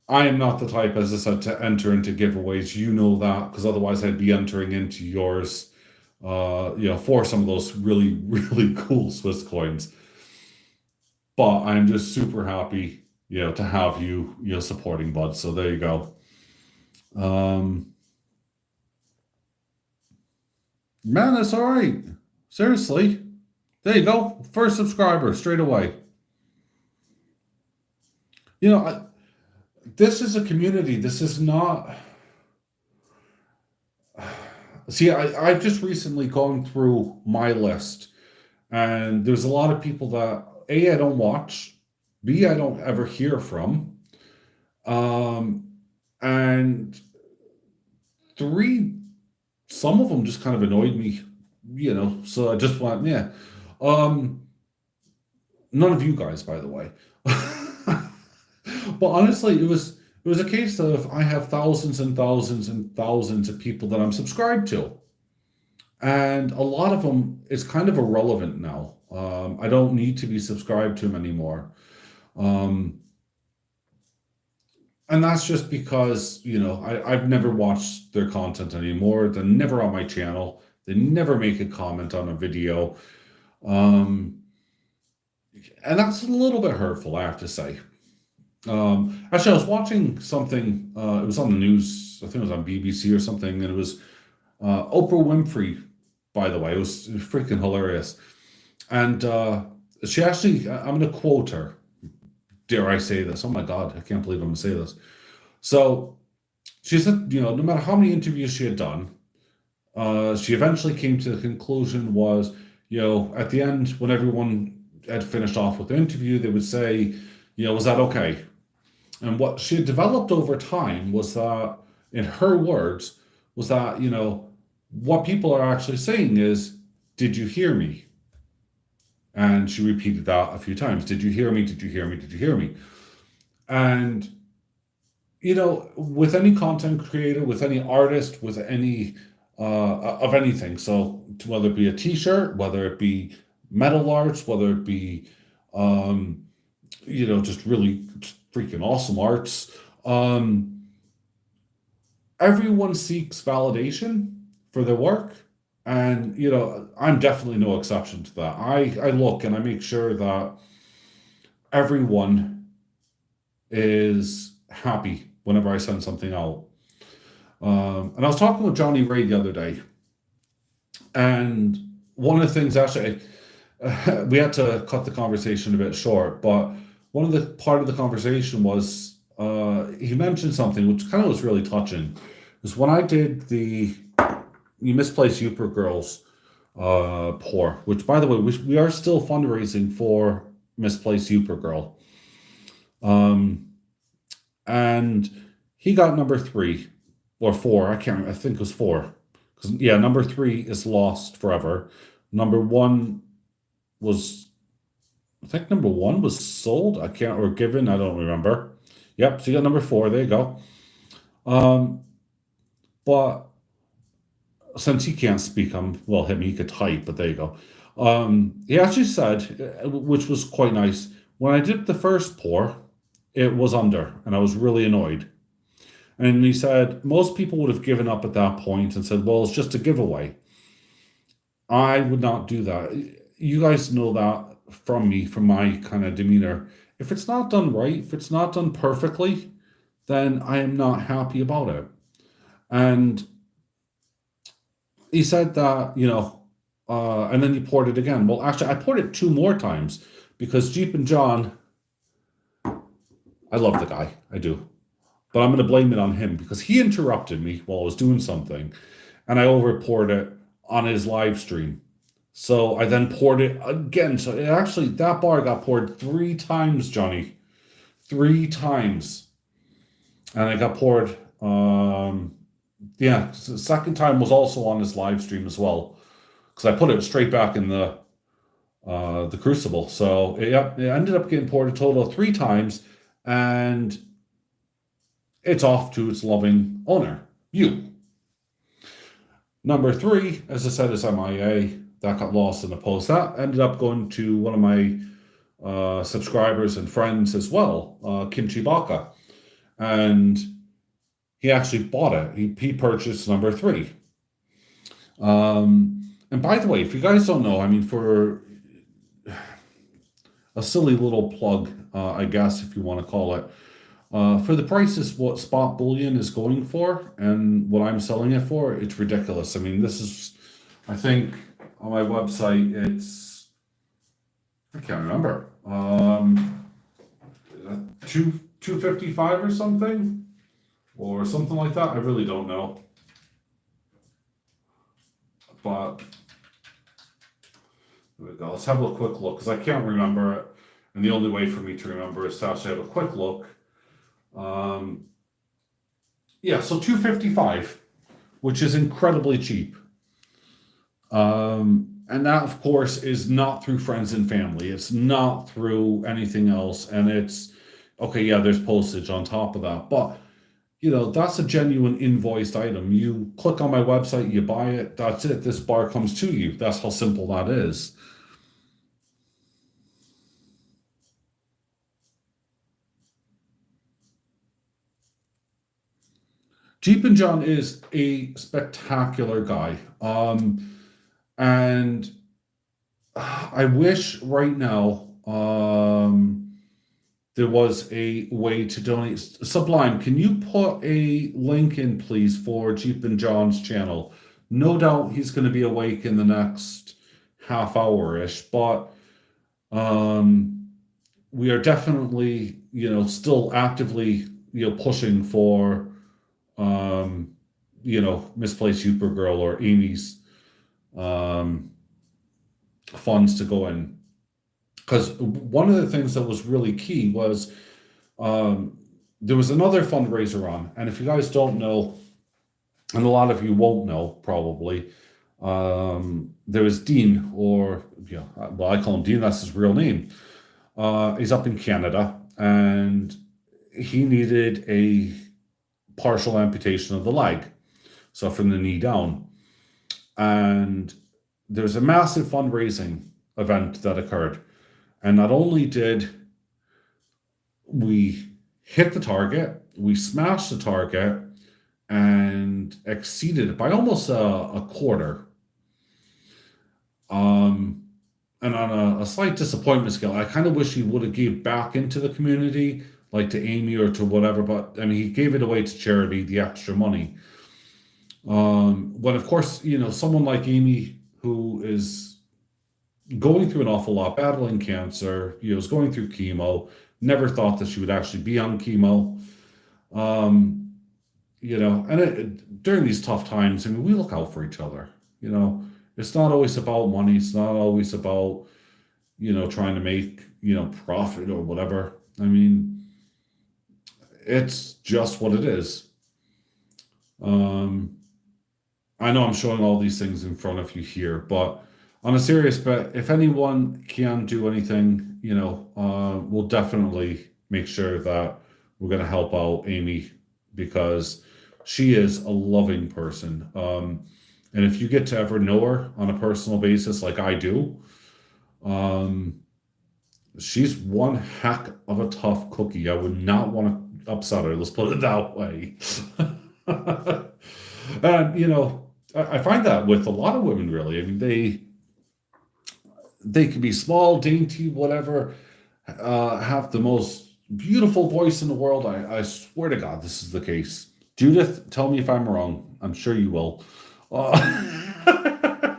I am not the type, as I said, to enter into giveaways. You know that, because otherwise I'd be entering into yours, for some of those really, really cool Swiss coins. But I'm just super happy, to have you, supporting, bud. So there you go. Man, that's all right. Seriously. There you go. First subscriber straight away. This is a community. This is not. See, I've just recently gone through my list, and there's a lot of people that A, I don't watch, B, I don't ever hear from, and three, some of them just kind of annoyed me, so I just went, yeah. None of you guys, by the way. But honestly, it was a case of I have thousands and thousands and thousands of people that I'm subscribed to. And a lot of them is kind of irrelevant now. I don't need to be subscribed to them anymore. And that's just because, I've never watched their content anymore. They're never on my channel. They never make a comment on a video. And that's a little bit hurtful, I have to say. Actually, I was watching something, it was on the news, I think it was on BBC or something, and it was Oprah Winfrey, by the way. It was freaking hilarious. And she actually, I'm going to quote her. Dare I say this? Oh my God, I can't believe I'm going to say this. So she said, no matter how many interviews she had done, she eventually came to the conclusion was, at the end, when everyone had finished off with the interview, they would say, was that okay? And what she had developed over time was that, in her words, was that, what people are actually saying is, did you hear me? And she repeated that a few times. Did you hear me? Did you hear me? Did you hear me? And, with any content creator, with any artist, with any of anything. So whether it be a T-shirt, whether it be metal arts, whether it be just really freaking awesome arts. Everyone seeks validation for their work. And, I'm definitely no exception to that. I look and I make sure that everyone is happy whenever I send something out. And I was talking with Johnny Ray the other day, and one of the things actually, we had to cut the conversation a bit short, but one of the part of the conversation was he mentioned something which kind of was really touching. Is when I did the You Misplaced Youper Girls pour, which by the way, we are still fundraising for Misplaced Youper Girl. And he got number 3 or 4. I can't remember. I think it was 4. Because yeah, number 3 is lost forever. Number 1 was, I think number 1 was sold. Or given. I don't remember. Yep. So you got number 4. There you go. But since he can't speak, he could type, but there you go. He actually said, which was quite nice, when I did the first pour, it was under, and I was really annoyed. And he said, most people would have given up at that point and said, well, it's just a giveaway. I would not do that. You guys know that from me, from my kind of demeanor. If it's not done right, if it's not done perfectly, then I am not happy about it. And he said that, and then he poured it again. Well, actually, I poured it 2 more times because Jeep and John, I love the guy. I do. But I'm going to blame it on him because he interrupted me while I was doing something, and I over poured it on his live stream. So I then poured it again. So that bar got poured 3 times, Johnny. 3 times. And it got poured, the second time was also on his live stream as well. Because I put it straight back in the crucible. So it ended up getting poured a total of 3 times. And it's off to its loving owner, you. Number 3, as I said, is MIA. That got lost in the post. That ended up going to one of my subscribers and friends as well, Kimchi Baka. And he actually bought it. He purchased number 3. And by the way, if you guys don't know, for a silly little plug, I guess, if you want to call it, for the prices what spot bullion is going for and what I'm selling it for, it's ridiculous. This is, I think, on my website, I can't remember, $255 or something like that. I really don't know, but there we go. Let's have a quick look because I can't remember it, and the only way for me to remember is to actually have a quick look. So $255, which is incredibly cheap. And that, of course, is not through friends and family. It's not through anything else. And it's, okay, yeah, there's postage on top of that. But, that's a genuine invoiced item. You click on my website, you buy it, that's it. This bar comes to you. That's how simple that is. Jeep and John is a spectacular guy. And I wish right now there was a way to donate. Sublime, can you put a link in, please, for Jeep and John's channel? No doubt he's going to be awake in the next half hour-ish, but we are definitely, still actively, pushing for Misplaced Supergirl or Amy's funds to go in. Because one of the things that was really key was there was another fundraiser on, and if you guys don't know, and a lot of you won't know probably, there was Dean, I call him Dean, that's his real name. He's up in Canada, and he needed a partial amputation of the leg, so from the knee down. And there's a massive fundraising event that occurred. And not only did we hit the target, we smashed the target and exceeded it by almost a quarter. And on a slight disappointment scale, I kind of wish he would have gave back into the community, like to Amy or to whatever. But I mean, he gave it away to charity, the extra money. When of course, someone like Amy, who is going through an awful lot, battling cancer, is going through chemo, never thought that she would actually be on chemo. During these tough times, I mean, we look out for each other. It's not always about money. It's not always about, trying to make, profit or whatever. I mean, it's just what it is. I know I'm showing all these things in front of you here, but on a serious bet, if anyone can do anything, we'll definitely make sure that we're going to help out Amy, because she is a loving person. And if you get to ever know her on a personal basis, like I do, she's one heck of a tough cookie. I would not want to upset her. Let's put it that way. And, I find that with a lot of women, really. I mean, they can be small, dainty, whatever, have the most beautiful voice in the world. I swear to God, this is the case. Judith, tell me if I'm wrong. I'm sure you will. I'm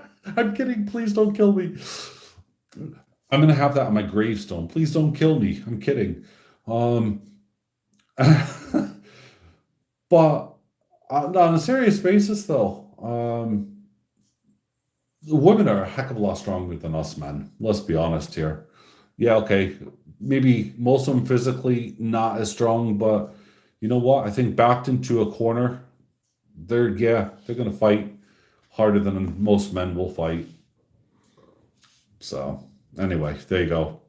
kidding. Please don't kill me. I'm going to have that on my gravestone. Please don't kill me. I'm kidding. But on a serious basis, though, women are a heck of a lot stronger than us men. Let's be honest here. Yeah, okay. Maybe most of them physically not as strong, but you know what? I think backed into a corner, they're going to fight harder than most men will fight. So anyway, there you go.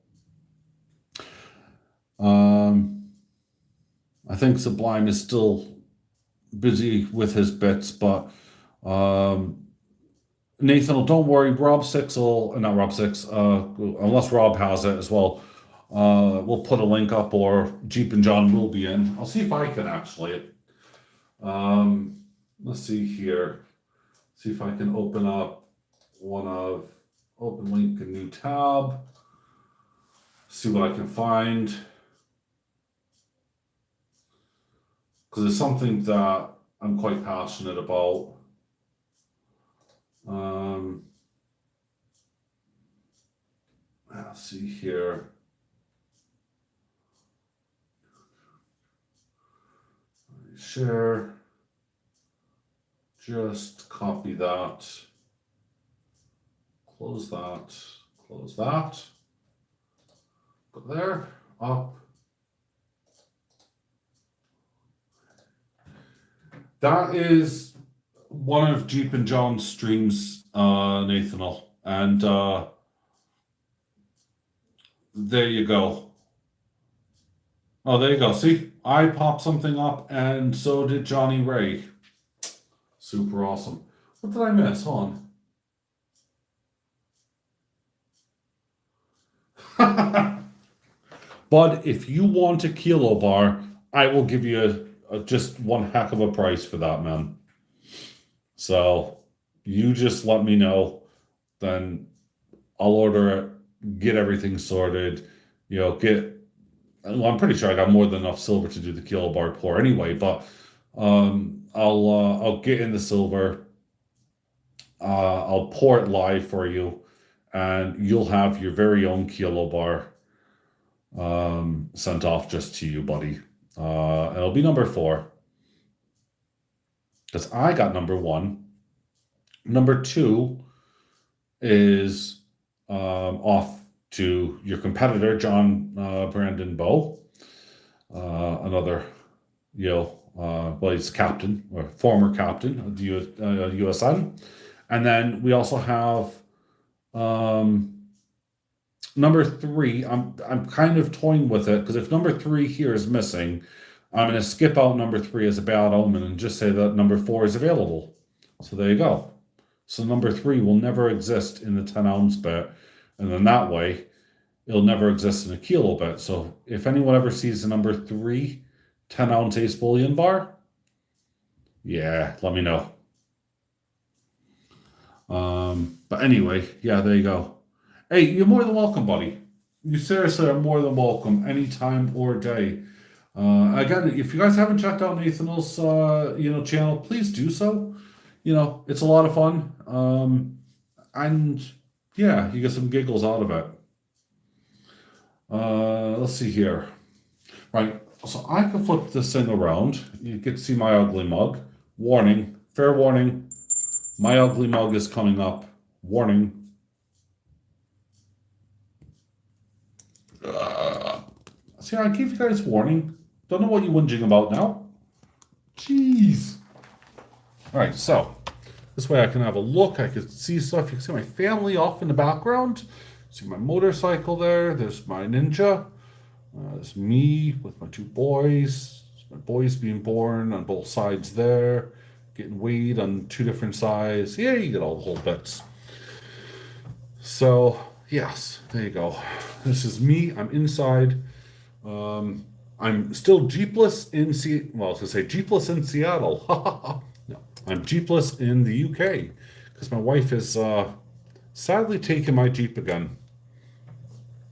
I think Sublime is still busy with his bits, but Nathan, don't worry. Rob Six will not Rob Six, unless Rob has it as well. We'll put a link up, or Jeep and John will be in. I'll see if I can actually. Let's see here. See if I can open up open link, a new tab. See what I can find. Because it's something that I'm quite passionate about. Let's see here. Share. Just copy that. Close that. Close that. Go there. Up. That is one of Jeep and John's streams, Nathanal. And there you go. Oh, there you go. See, I popped something up, and so did Johnny Ray. Super awesome. What did I miss? Hold on. Bud, if you want a kilo bar, I will give you just one heck of a price for that, man. So you just let me know, then I'll order it, get everything sorted, I'm pretty sure I got more than enough silver to do the kilo bar pour anyway, but I'll get in the silver, I'll pour it live for you, and you'll have your very own kilo bar sent off just to you, buddy. It'll be number 4. Because I got number 1. Number 2 is off to your competitor, John Brandon Bow. Another, he's captain, or former captain of the USN. And then we also have number 3. I'm kind of toying with it, because if number 3 here is missing, I'm going to skip out number 3 as a bad omen and just say that number 4 is available. So there you go. So number 3 will never exist in the 10-ounce bit. And then that way, it'll never exist in a kilo bit. So if anyone ever sees the number 3 10-ounce Acebullion bar, yeah, let me know. But anyway, yeah, there you go. Hey, you're more than welcome, buddy. You seriously are more than welcome anytime or day. Again, if you guys haven't checked out Nathan's channel, please do so. It's a lot of fun. And yeah, you get some giggles out of it. Let's see here. Right, so I can flip this thing around. You get to see my ugly mug. Warning, fair warning, my ugly mug is coming up. Warning. See, I gave you guys warning. Don't know what you're whinging about now. Jeez. All right, so this way I can have a look. I can see stuff. You can see my family off in the background. See my motorcycle there. There's my Ninja. There's me with my 2 boys. My boys being born on both sides there. Getting weighed on 2 different sides. Yeah, you get all the whole bits. So, yes, there you go. This is me. I'm inside. I'm still Jeepless in Jeepless in Seattle. No, I'm Jeepless in the UK because my wife is sadly taking my Jeep again.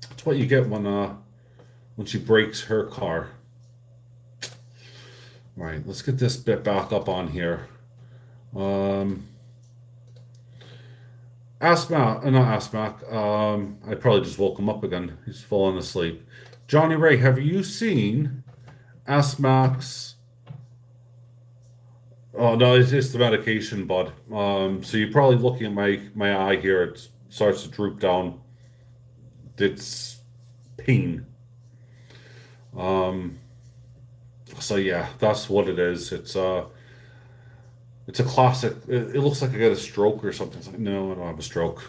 That's what you get when she breaks her car. All right, let's get this bit back up on here. Asmac. I probably just woke him up again. He's falling asleep. Johnny Ray, have you seen Asmac's? Oh no, it's the medication, bud. So you're probably looking at my eye here. It starts to droop down. It's pain. So yeah, that's what it is. It's a classic. It looks like I got a stroke or something. It's like, no, I don't have a stroke.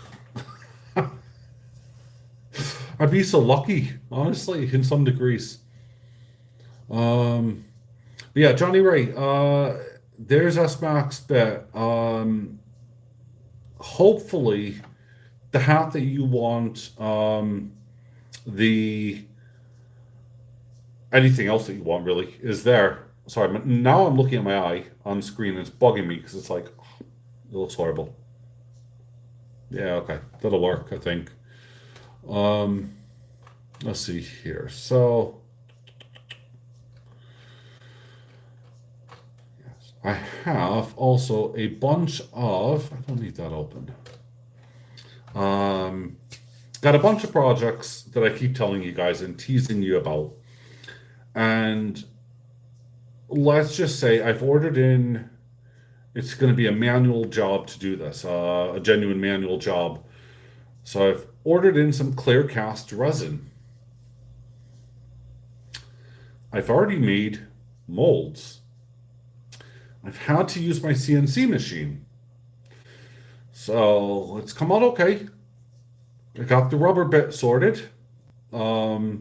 I'd be so lucky, honestly, in some degrees. But yeah, Johnny Ray, there's S-Max bit. Hopefully, the hat that you want, anything else that you want, really, is there. Sorry, now I'm looking at my eye on screen and it's bugging me because it's like, oh, it looks horrible. Yeah, okay, that'll work, I think. Let's see here. So, yes, I have also a bunch of, I don't need that open. Got a bunch of projects that I keep telling you guys and teasing you about. And let's just say I've ordered in, it's going to be a manual job to do this, a genuine manual job. So I've ordered in some clear cast resin. I've already made molds. I've had to use my CNC machine. So it's come out okay. I got the rubber bit sorted. But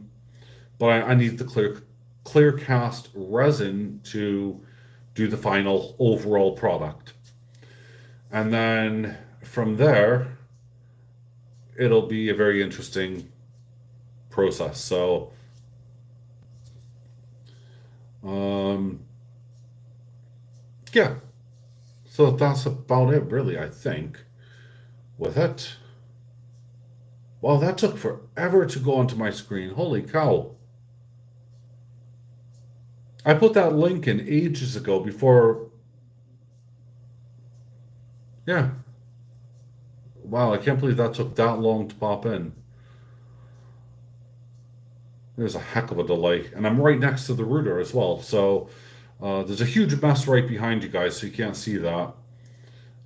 I need the clear cast resin to do the final overall product. And then from there, it'll be a very interesting process. So, yeah. So that's about it, really, I think, with it. Well, that took forever to go onto my screen. Holy cow. I put that link in ages ago before. Yeah. Wow, I can't believe that took that long to pop in. There's a heck of a delay. And I'm right next to the router as well. So there's a huge mess right behind you guys, so you can't see that.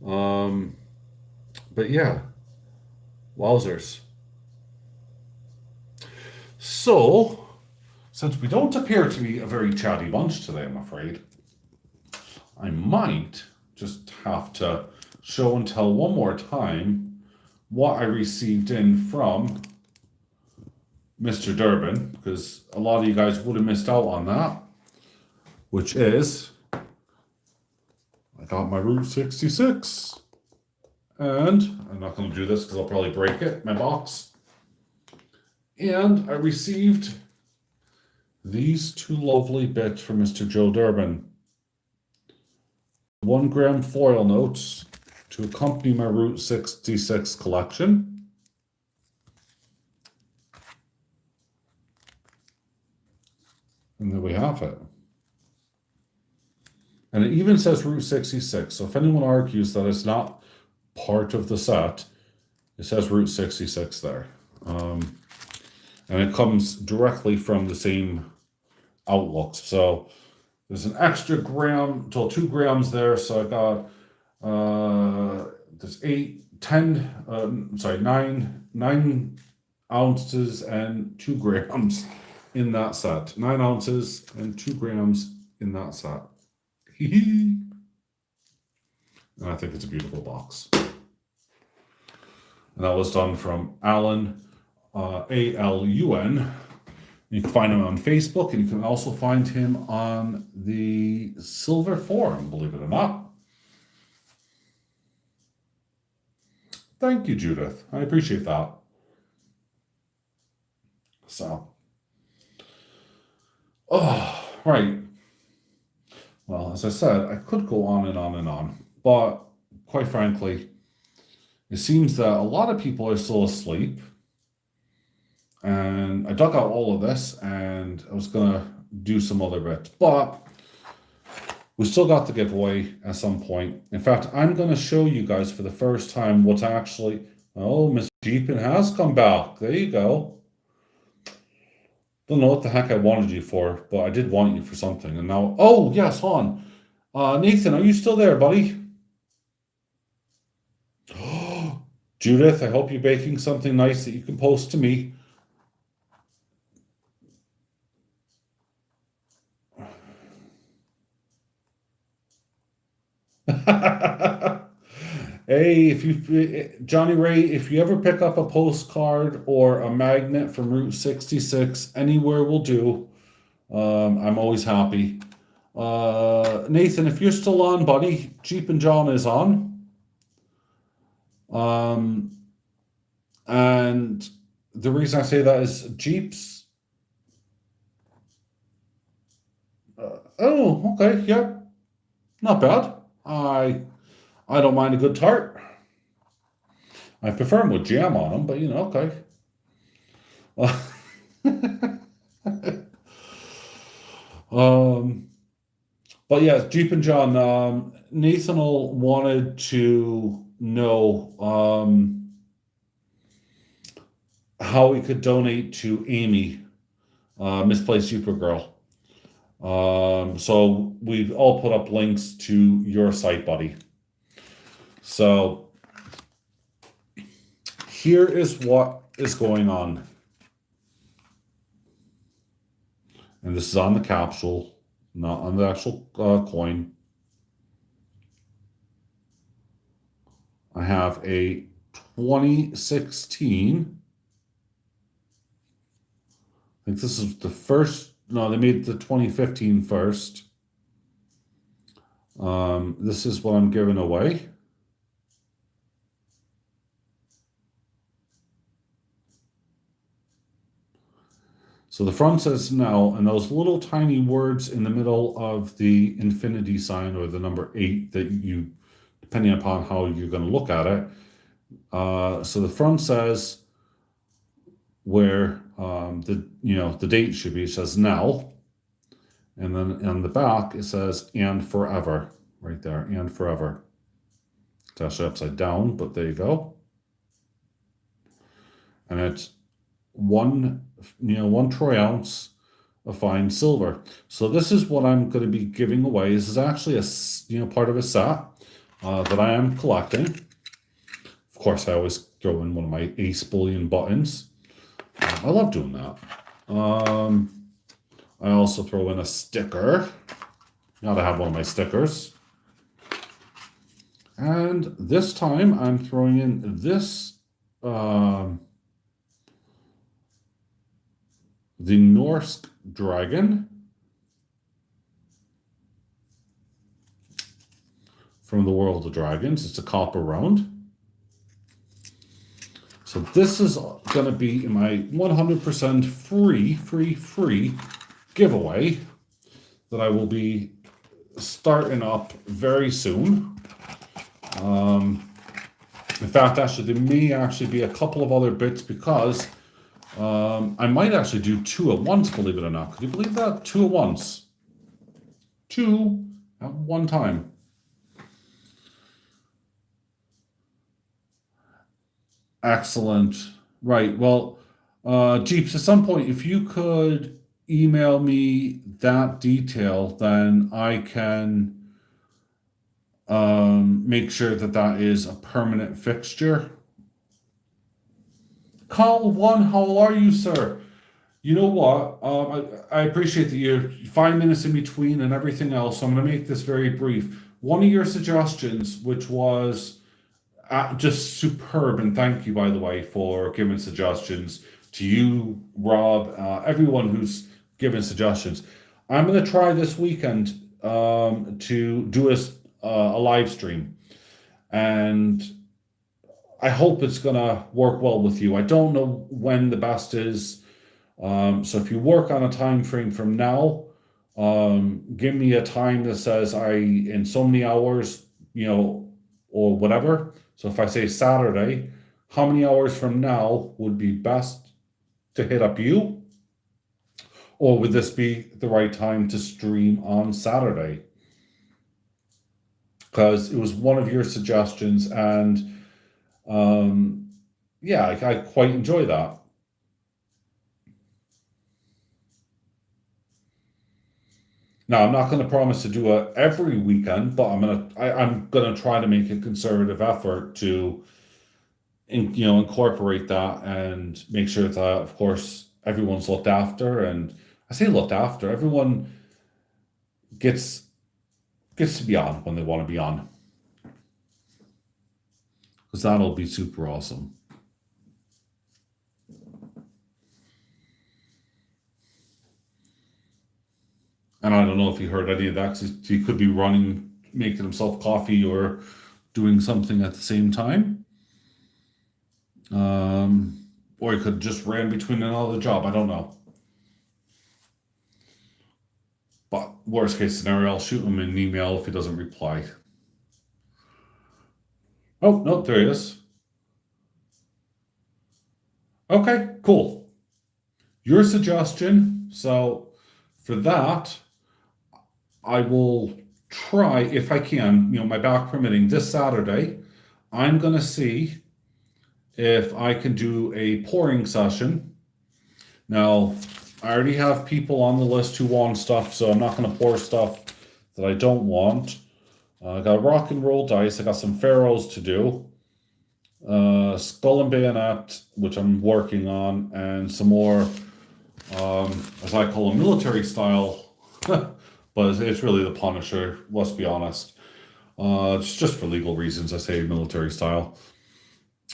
But yeah. Wowzers. So, since we don't appear to be a very chatty bunch today, I'm afraid, I might just have to show and tell one more time what I received in from Mr. Durbin, because a lot of you guys would have missed out on that, which is, I got my Route 66, And I'm not going to do this because I'll probably break it, my box. And I received these two lovely bits from Mr. Joe Durbin. 1 gram foil notes to accompany my Route 66 collection. And there we have it. And it even says Route 66. So if anyone argues that it's not part of the set, it says Route 66 there. And it comes directly from the same outlooks. So there's an extra gram till 2 grams there. So I got there's 9 ounces and 2 grams in that set. 9 ounces and 2 grams in that set. And I think it's a beautiful box. And that was done from Alan, A-L-U-N. You can find him on Facebook, and you can also find him on the Silver Forum, believe it or not. Thank you, Judith. I appreciate that. So, right. Well, as I said, I could go on and on and on, but quite frankly, it seems that a lot of people are still asleep. And I dug out all of this, and I was going to do some other bits, but we still got the giveaway at some point. In fact, I'm going to show you guys for the first time what's actually... Oh, Miss Jeepin has come back. There you go. Don't know what the heck I wanted you for, but I did want you for something. And now... Oh, yes, hold on. Nathan, are you still there, buddy? Judith, I hope you're baking something nice that you can post to me. Hey, Johnny Ray, if you ever pick up a postcard or a magnet from Route 66, anywhere will do. I'm always happy. Nathan, if you're still on, buddy, Jeep and John is on. And the reason I say that is Jeeps. Oh, okay, yeah, not bad. I don't mind a good tart. I prefer them with jam on them, but you know, okay. But yeah, Jeep and John, Nathan wanted to know how we could donate to Amy, Misplaced Supergirl. So we've all put up links to your site, buddy. So here is what is going on. And this is on the capsule, not on the actual coin. I have a 2016. I think this is the first. No, they made the 2015 first. This is what I'm giving away. So the front says now, and those little tiny words in the middle of the infinity sign or the number 8 that you, depending upon how you're going to look at it. So the front says where the date should be. It says now, and then on the back it says and forever, right there, and forever. It's actually upside down, but there you go. And it's 1 troy ounce of fine silver. So this is what I'm going to be giving away. This is actually a part of a set that I am collecting. Of course, I always throw in one of my Acebullion buttons. I love doing that. I also throw in a sticker. Gotta have one of my stickers. And this time I'm throwing in this, the Norse dragon from the World of Dragons. It's a copper round. So this is going to be my 100% free giveaway that I will be starting up very soon. In fact, actually, there may actually be a couple of other bits because I might actually do 2 at once, believe it or not. Could you believe that? 2 at once. 2 at one time. Excellent. Right. Well, Jeeps, at some point, if you could email me that detail, then I can make sure that that is a permanent fixture. Call one, how are you, sir? You know what? I appreciate that you're 5 minutes in between and everything else. So I'm going to make this very brief. One of your suggestions, which was just superb, and thank you, by the way, for giving suggestions to you, Rob, everyone who's given suggestions. I'm going to try this weekend to do a live stream, and I hope it's going to work well with you. I don't know when the best is. So if you work on a time frame from now, give me a time that says in so many hours, or whatever. So if I say Saturday, how many hours from now would be best to hit up you? Or would this be the right time to stream on Saturday? Because it was one of your suggestions, and yeah, I quite enjoy that. Now, I'm not going to promise to do it every weekend, but I'm gonna try to make a conservative effort to incorporate that and make sure that, of course, everyone's looked after. And I say looked after, everyone gets to be on when they want to be on, because that'll be super awesome. And I don't know if he heard any of that, 'cause he could be running, making himself coffee or doing something at the same time. Or he could just ran between another job. I don't know. But worst case scenario, I'll shoot him an email if he doesn't reply. Oh, no, there he is. Okay, cool. Your suggestion. So for that, I will try, if I can, my back permitting, this Saturday, I'm going to see if I can do a pouring session. Now, I already have people on the list who want stuff, so I'm not going to pour stuff that I don't want. I got rock and roll dice. I got some pharaohs to do. Skull and bayonet, which I'm working on, and some more, as I call them, military style. But it's really the Punisher, let's be honest. It's just for legal reasons I say military style.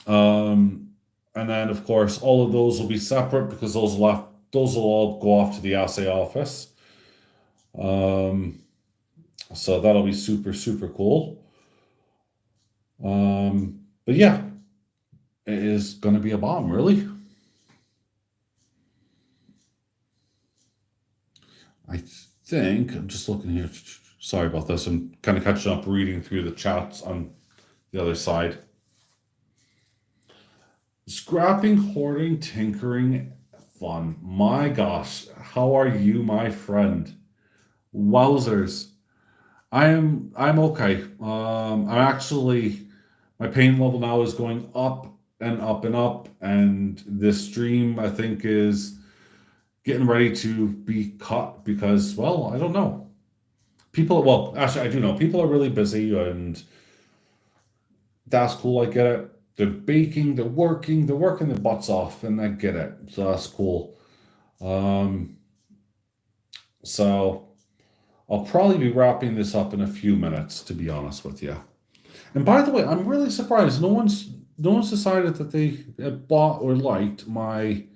And then, of course, all of those will be separate because those will all go off to the assay office. So that'll be super, super cool. But yeah, it is going to be a bomb, really. I think, I'm just looking here. Sorry about this. I'm kind of catching up reading through the chats on the other side. Scrapping, hoarding, tinkering, fun. My gosh, how are you, my friend? Wowzers. I'm okay. I'm actually, my pain level now is going up and up and up, and this stream I think is getting ready to be cut because, well, I don't know. Well, actually I do know. People are really busy, and that's cool. I get it. They're baking, they're working their butts off, and I get it. So that's cool. So I'll probably be wrapping this up in a few minutes, to be honest with you. And by the way, I'm really surprised. No one's decided that they bought or liked my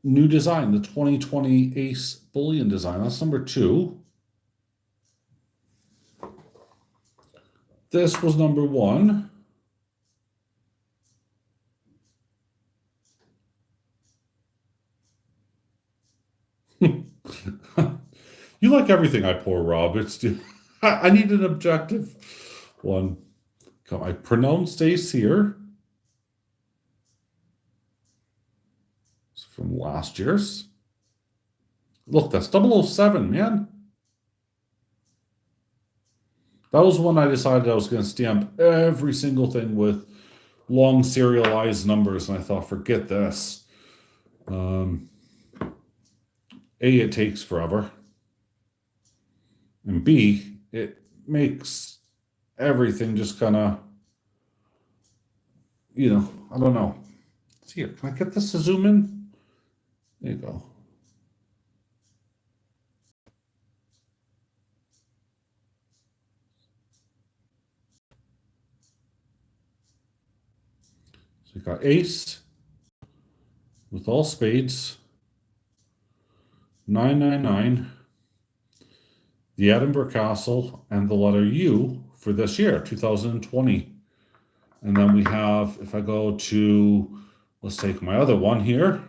new design, the 2020 Acebullion design. That's number 2. This was number 1. You like everything I pour, Rob. It's I need an objective one. Come, I pronounced ace here. It's from last year's. Look, that's 007, man. That was when I decided I was going to stamp every single thing with long serialized numbers, and I thought, forget this. A, it takes forever. And B, it makes everything just kind of, I don't know. Let's see here. Can I get this to zoom in? There you go. So you got ace with all spades, 999, the Edinburgh Castle, and the letter U for this year, 2020. And then we have, if I go to, let's take my other one here.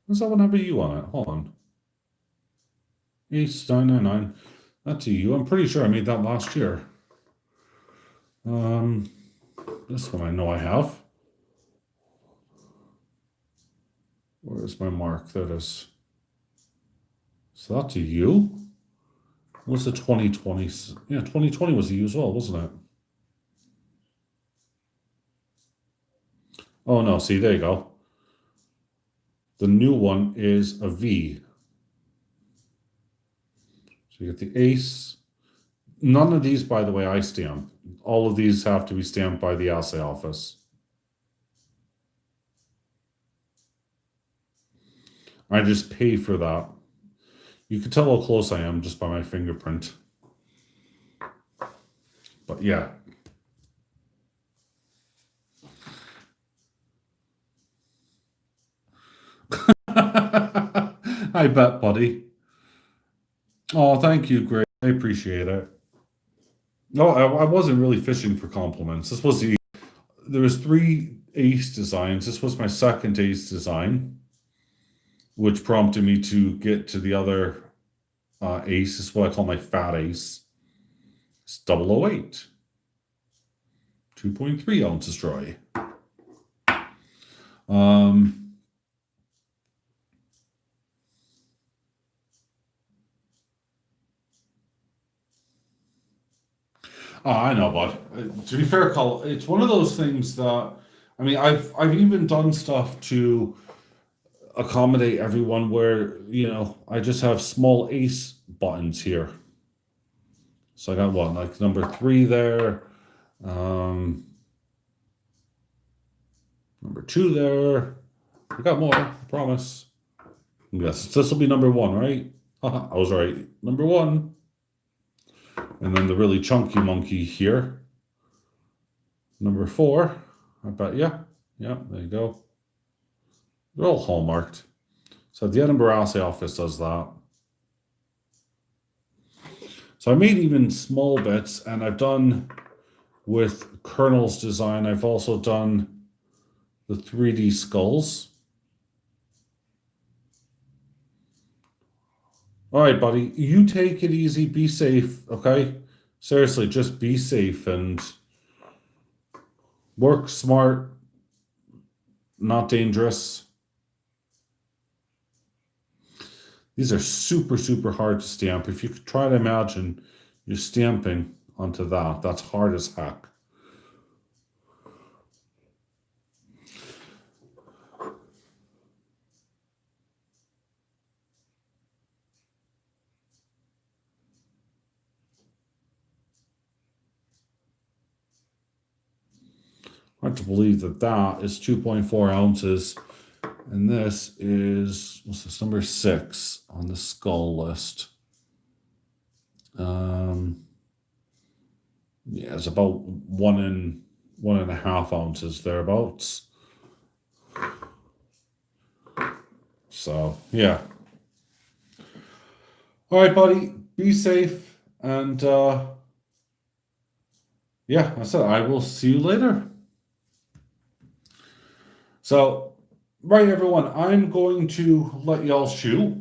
Does that one have a U on it? Hold on. Ace 999. That's a U. I'm pretty sure I made that last year. This one I know I have. Where's my mark? There it is. So that's a U. What's the 2020? Yeah, 2020 was a U as well, wasn't it? Oh no, see, there you go. The new one is a V. So you get the ace. None of these, by the way, I stamp. All of these have to be stamped by the assay office. I just pay for that. You can tell how close I am just by my fingerprint. But yeah. I bet, buddy. Oh, thank you, Greg. I appreciate it. No, I wasn't really fishing for compliments. There was 3 ace designs. This was my second ace design, which prompted me to get to the other ace. This is what I call my fat ace. It's 008. 2.3 ounces dry. Oh, I know, but to be fair, Cole, it's one of those things that I mean, I've even done stuff to accommodate everyone where I just have small ace buttons here. So I got one like number 3 there, number 2 there. I got more, I promise. Yes, this will be number 1, right? I was right. Number 1. And then the really chunky monkey here. Number 4. I bet, yeah. Yeah, there you go. They're all hallmarked. So the Edinburgh Assay Office does that. So I made even small bits, and I've done with Colonel's design, I've also done the 3D skulls. All right, buddy, you take it easy, be safe, okay? Seriously, just be safe and work smart, not dangerous. These are super, super hard to stamp. If you could try to imagine you're stamping onto that, that's hard as heck. Hard to believe that that is 2.4 ounces. And this is, what's this, number 6 on the skull list. Yeah, it's about 1.5 ounces thereabouts. So, yeah. All right, buddy, be safe, and yeah, I said I will see you later. So, right, everyone, I'm going to let y'all shoot.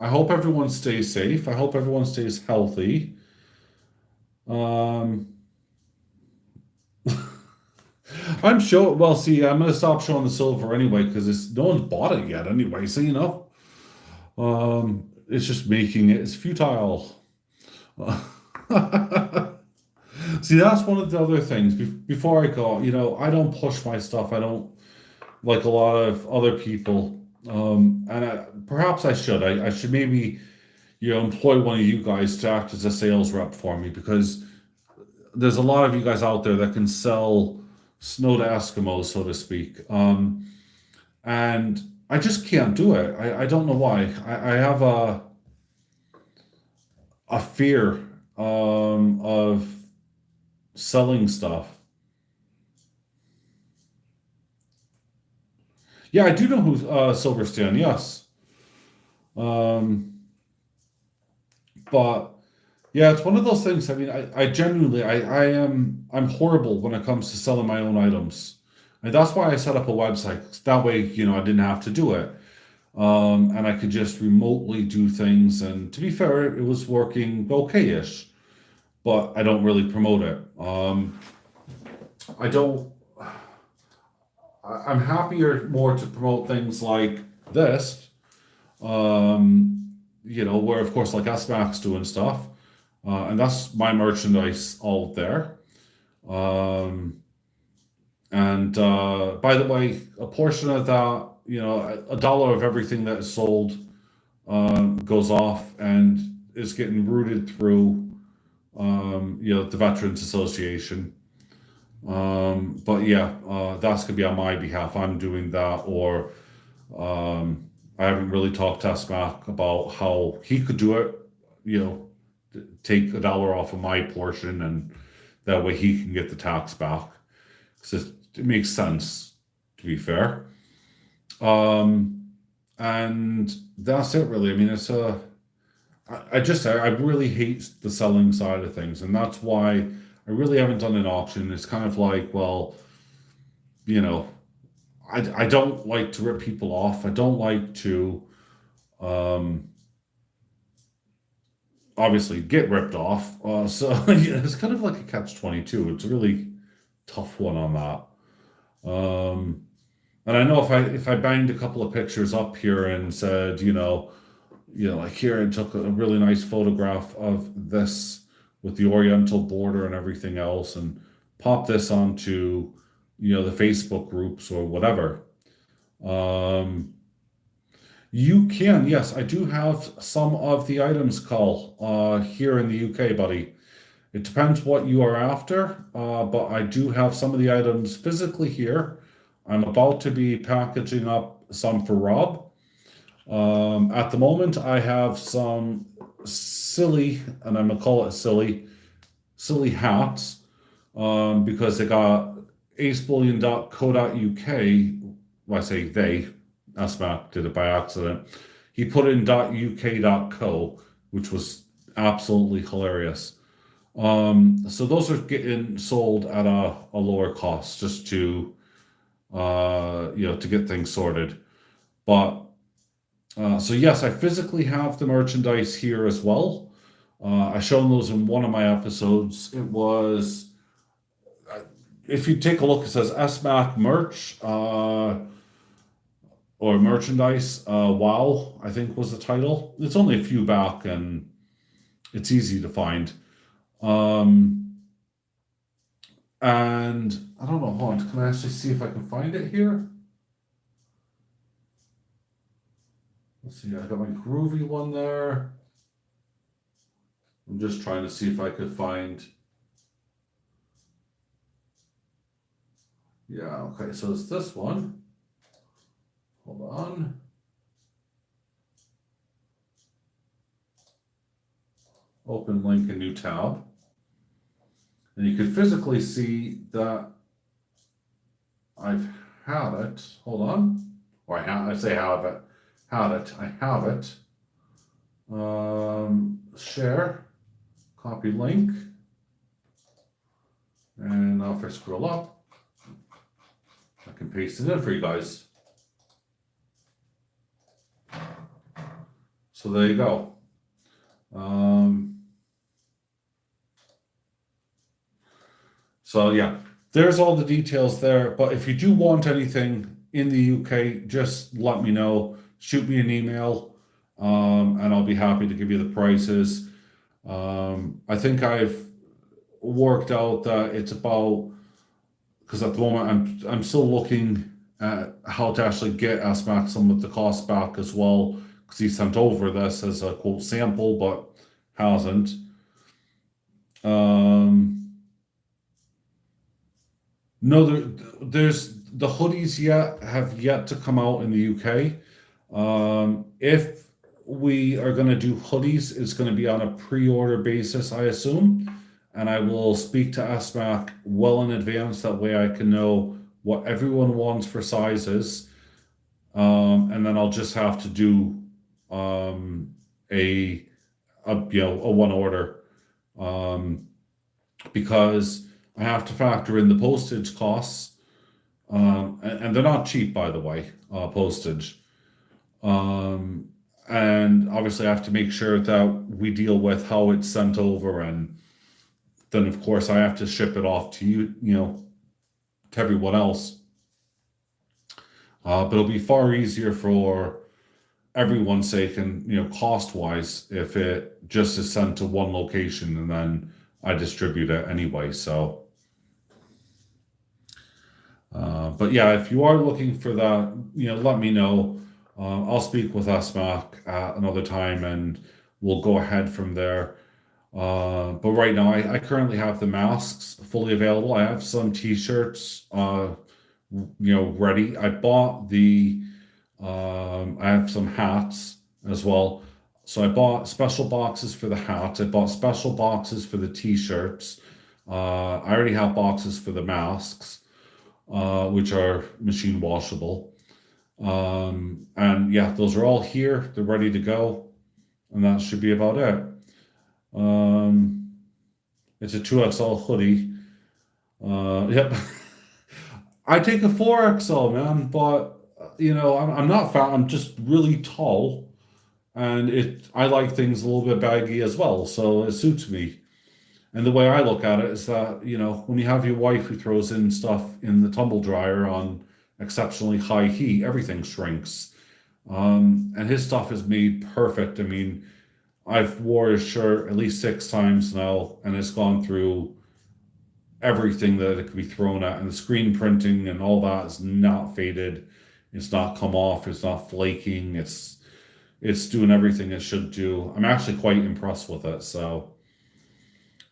I hope everyone stays safe. I hope everyone stays healthy. Um, I'm sure. Well, see, I'm gonna stop showing the silver anyway because it's no one's bought it yet anyway. So it's just making it's futile. See, that's one of the other things. Before I go, I don't push my stuff. I don't like a lot of other people. Perhaps I should. I should maybe employ one of you guys to act as a sales rep for me because there's a lot of you guys out there that can sell snow to Eskimos, so to speak. And I just can't do it. I don't know why. I have a fear of selling stuff. Yeah, I do know who Silverstein. Yes, um, but yeah, it's one of those things. I mean, I genuinely, I'm horrible when it comes to selling my own items, and that's why I set up a website. That way, I didn't have to do it, and I could just remotely do things. And to be fair, it was working okay-ish, but I don't really promote it. I don't. I'm happier more to promote things like this, where of course like SMAC's doing stuff, and that's my merchandise all there. Um, and by the way, a portion of that, a dollar of everything that is sold goes off and is getting routed through, the Veterans Association. But yeah, that's gonna be on my behalf. I'm doing that, or I haven't really talked to SMAC about how he could do it. You know, take a dollar off of my portion, and that way he can get the tax back. Because it makes sense, to be fair. Um, and that's it, really. I mean, it's a. I really hate the selling side of things, and that's why I really haven't done an auction. It's kind of like, well, you know, I don't like to rip people off. I don't like to um, obviously get ripped off. So yeah, it's kind of like a catch-22. It's a really tough one on that. And I know if I banged a couple of pictures up here and said, like here and took a really nice photograph of this with the Oriental border and everything else, and pop this onto, the Facebook groups or whatever. Um, you can, yes, I do have some of the items, call here in the UK, buddy. It depends what you are after, but I do have some of the items physically here. I'm about to be packaging up some for Rob. At the moment, I have some silly, and I'm gonna call it silly hats, because they got acebullion.co.uk. Well, I say they, SMAC did it by accident. He put in .uk.co, which was absolutely hilarious. So those are getting sold at a lower cost just to, to get things sorted. But so yes, I physically have the merchandise here as well. I shown those in one of my episodes. It was, if you take a look, it says SMAC merch, or merchandise. Wow, I think was the title. It's only a few back, and it's easy to find. Um, and I don't know. Hold on, can I actually see if I can find it here? Let's see. I got my groovy one there. I'm just trying to see if I could find. Yeah, okay, so it's this one. Hold on. Open link, a new tab. And you can physically see that I've had it. Hold on. Or I say have it. Had it. I have it. Share. Copy link. And now if I scroll up, I can paste it in for you guys. So there you go. So yeah, there's all the details there. But if you do want anything in the UK, just let me know. Shoot me an email, and I'll be happy to give you the prices. I think I've worked out that it's about, because at the moment I'm still looking at how to actually get Asmac some of the cost back as well, because he sent over this as a quote sample, but hasn't. No, there's the hoodies have yet to come out in the UK. If we are going to do hoodies, it's going to be on a pre-order basis, I assume, and I will speak to Asmac well in advance. That way, I can know what everyone wants for sizes, and then I'll just have to do a one order, because I have to factor in the postage costs, and they're not cheap, by the way, postage. And obviously, I have to make sure that we deal with how it's sent over, and then of course I have to ship it off to you, to everyone else. But it'll be far easier for everyone's sake and cost wise if it just is sent to one location and then I distribute it anyway. So but yeah, if you are looking for that, let me know. I'll speak with Asmac at another time and we'll go ahead from there. But right now I currently have the masks fully available. I have some t-shirts ready. I have some hats as well. So I bought special boxes for the hats. I bought special boxes for the t-shirts. I already have boxes for the masks, which are machine washable. And yeah, those are all here. They're ready to go. And that should be about it. It's a 2XL hoodie. Yep. I take a 4XL, man, but I'm not fat. I'm just really tall, and I like things a little bit baggy as well, so it suits me. And the way I look at it is that when you have your wife who throws in stuff in the tumble dryer on exceptionally high heat, everything shrinks. And his stuff is made perfect. I mean, I've wore his shirt at least 6 times now, and it's gone through everything that it could be thrown at, and the screen printing and all that is not faded. It's not come off. It's not flaking. It's doing everything it should do. I'm actually quite impressed with it. So,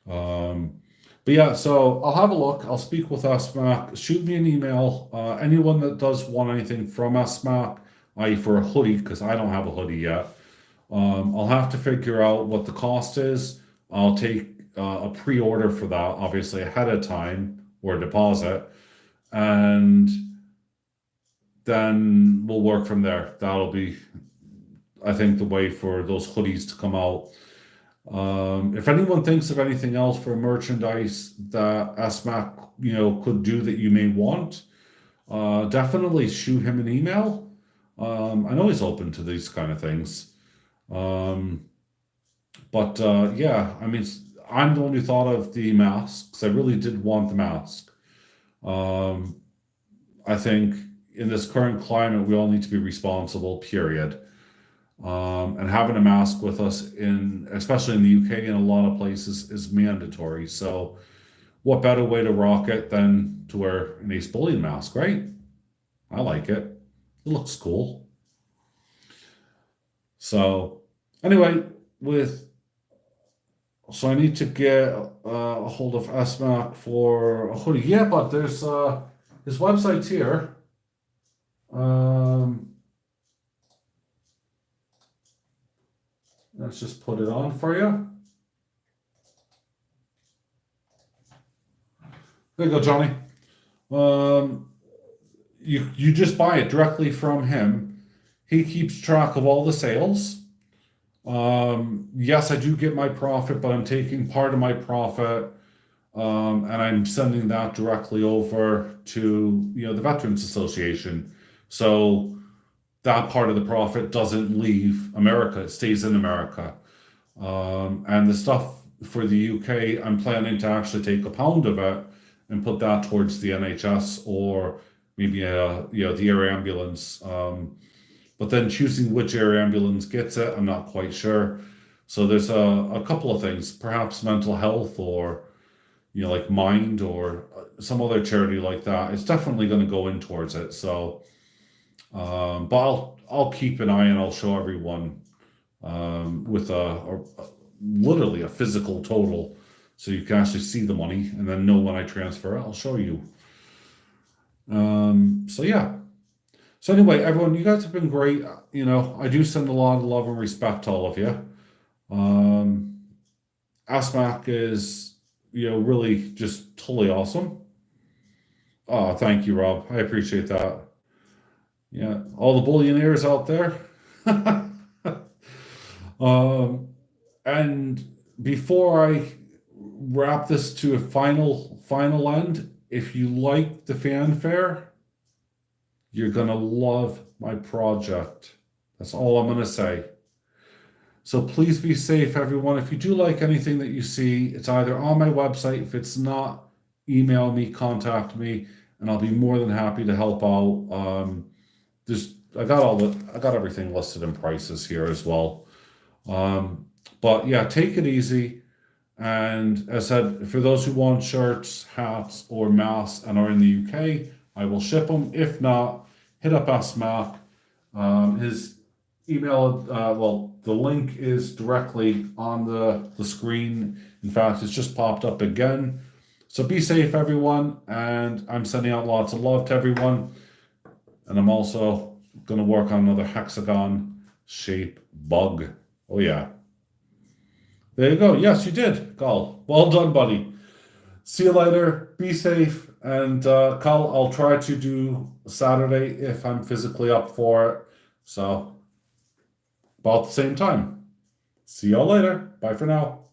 but yeah, so I'll have a look. I'll speak with Asmac. Shoot me an email. Anyone that does want anything from Asmac, i.e. for a hoodie, because I don't have a hoodie yet. I'll have to figure out what the cost is. I'll take a pre-order for that, obviously ahead of time, or a deposit, and then we'll work from there. That'll be, I think, the way for those hoodies to come out. If anyone thinks of anything else for merchandise that Asmac, could do that you may want, definitely shoot him an email. I know he's open to these kind of things. But yeah, I mean, I'm the one who thought of the mask, because I really did want the mask. I think in this current climate, we all need to be responsible, period. And having a mask with us, especially in the UK and a lot of places, is mandatory. So what better way to rock it than to wear an Acebullion mask, right? I like it. It looks cool. So anyway, so I need to get a hold of Asmac for a hoodie. Yeah, but there's his website's here. Let's just put it on for you. There you go, Johnny. You just buy it directly from him. He keeps track of all the sales. Yes, I do get my profit, but I'm taking part of my profit and I'm sending that directly over to the Veterans Association. So that part of the profit doesn't leave America; it stays in America. And the stuff for the UK, I'm planning to actually take a pound of it and put that towards the NHS or maybe the air ambulance. But then choosing which air ambulance gets it, I'm not quite sure. So there's a couple of things, perhaps mental health or like Mind or some other charity like that. It's definitely going to go in towards it. So, but I'll keep an eye and I'll show everyone with literally a physical total, so you can actually see the money and then know when I transfer it. I'll show you. So yeah. So anyway, everyone, you guys have been great. I do send a lot of love and respect to all of you. Um, ASMAC is, really just totally awesome. Oh, thank you, Rob. I appreciate that. Yeah, all the billionaires out there. Um, and before I wrap this to a final end, if you like the fanfare, you're gonna love my project. That's all I'm gonna say. So please be safe, everyone. If you do like anything that you see, it's either on my website. If it's not, email me, contact me, and I'll be more than happy to help out. Just I got everything listed in prices here as well. Um, but yeah, take it easy. And as I said, for those who want shirts, hats, or masks and are in the UK, I will ship them. If not, hit up Asmac. His email, the link is directly on the screen. In fact, it's just popped up again. So be safe, everyone. And I'm sending out lots of love to everyone. And I'm also going to work on another hexagon shape bug. Oh, yeah. There you go. Yes, you did, Carl. Well done, buddy. See you later. Be safe. And Carl, I'll try to do Saturday if I'm physically up for it. So, about the same time. See y'all later. Bye for now.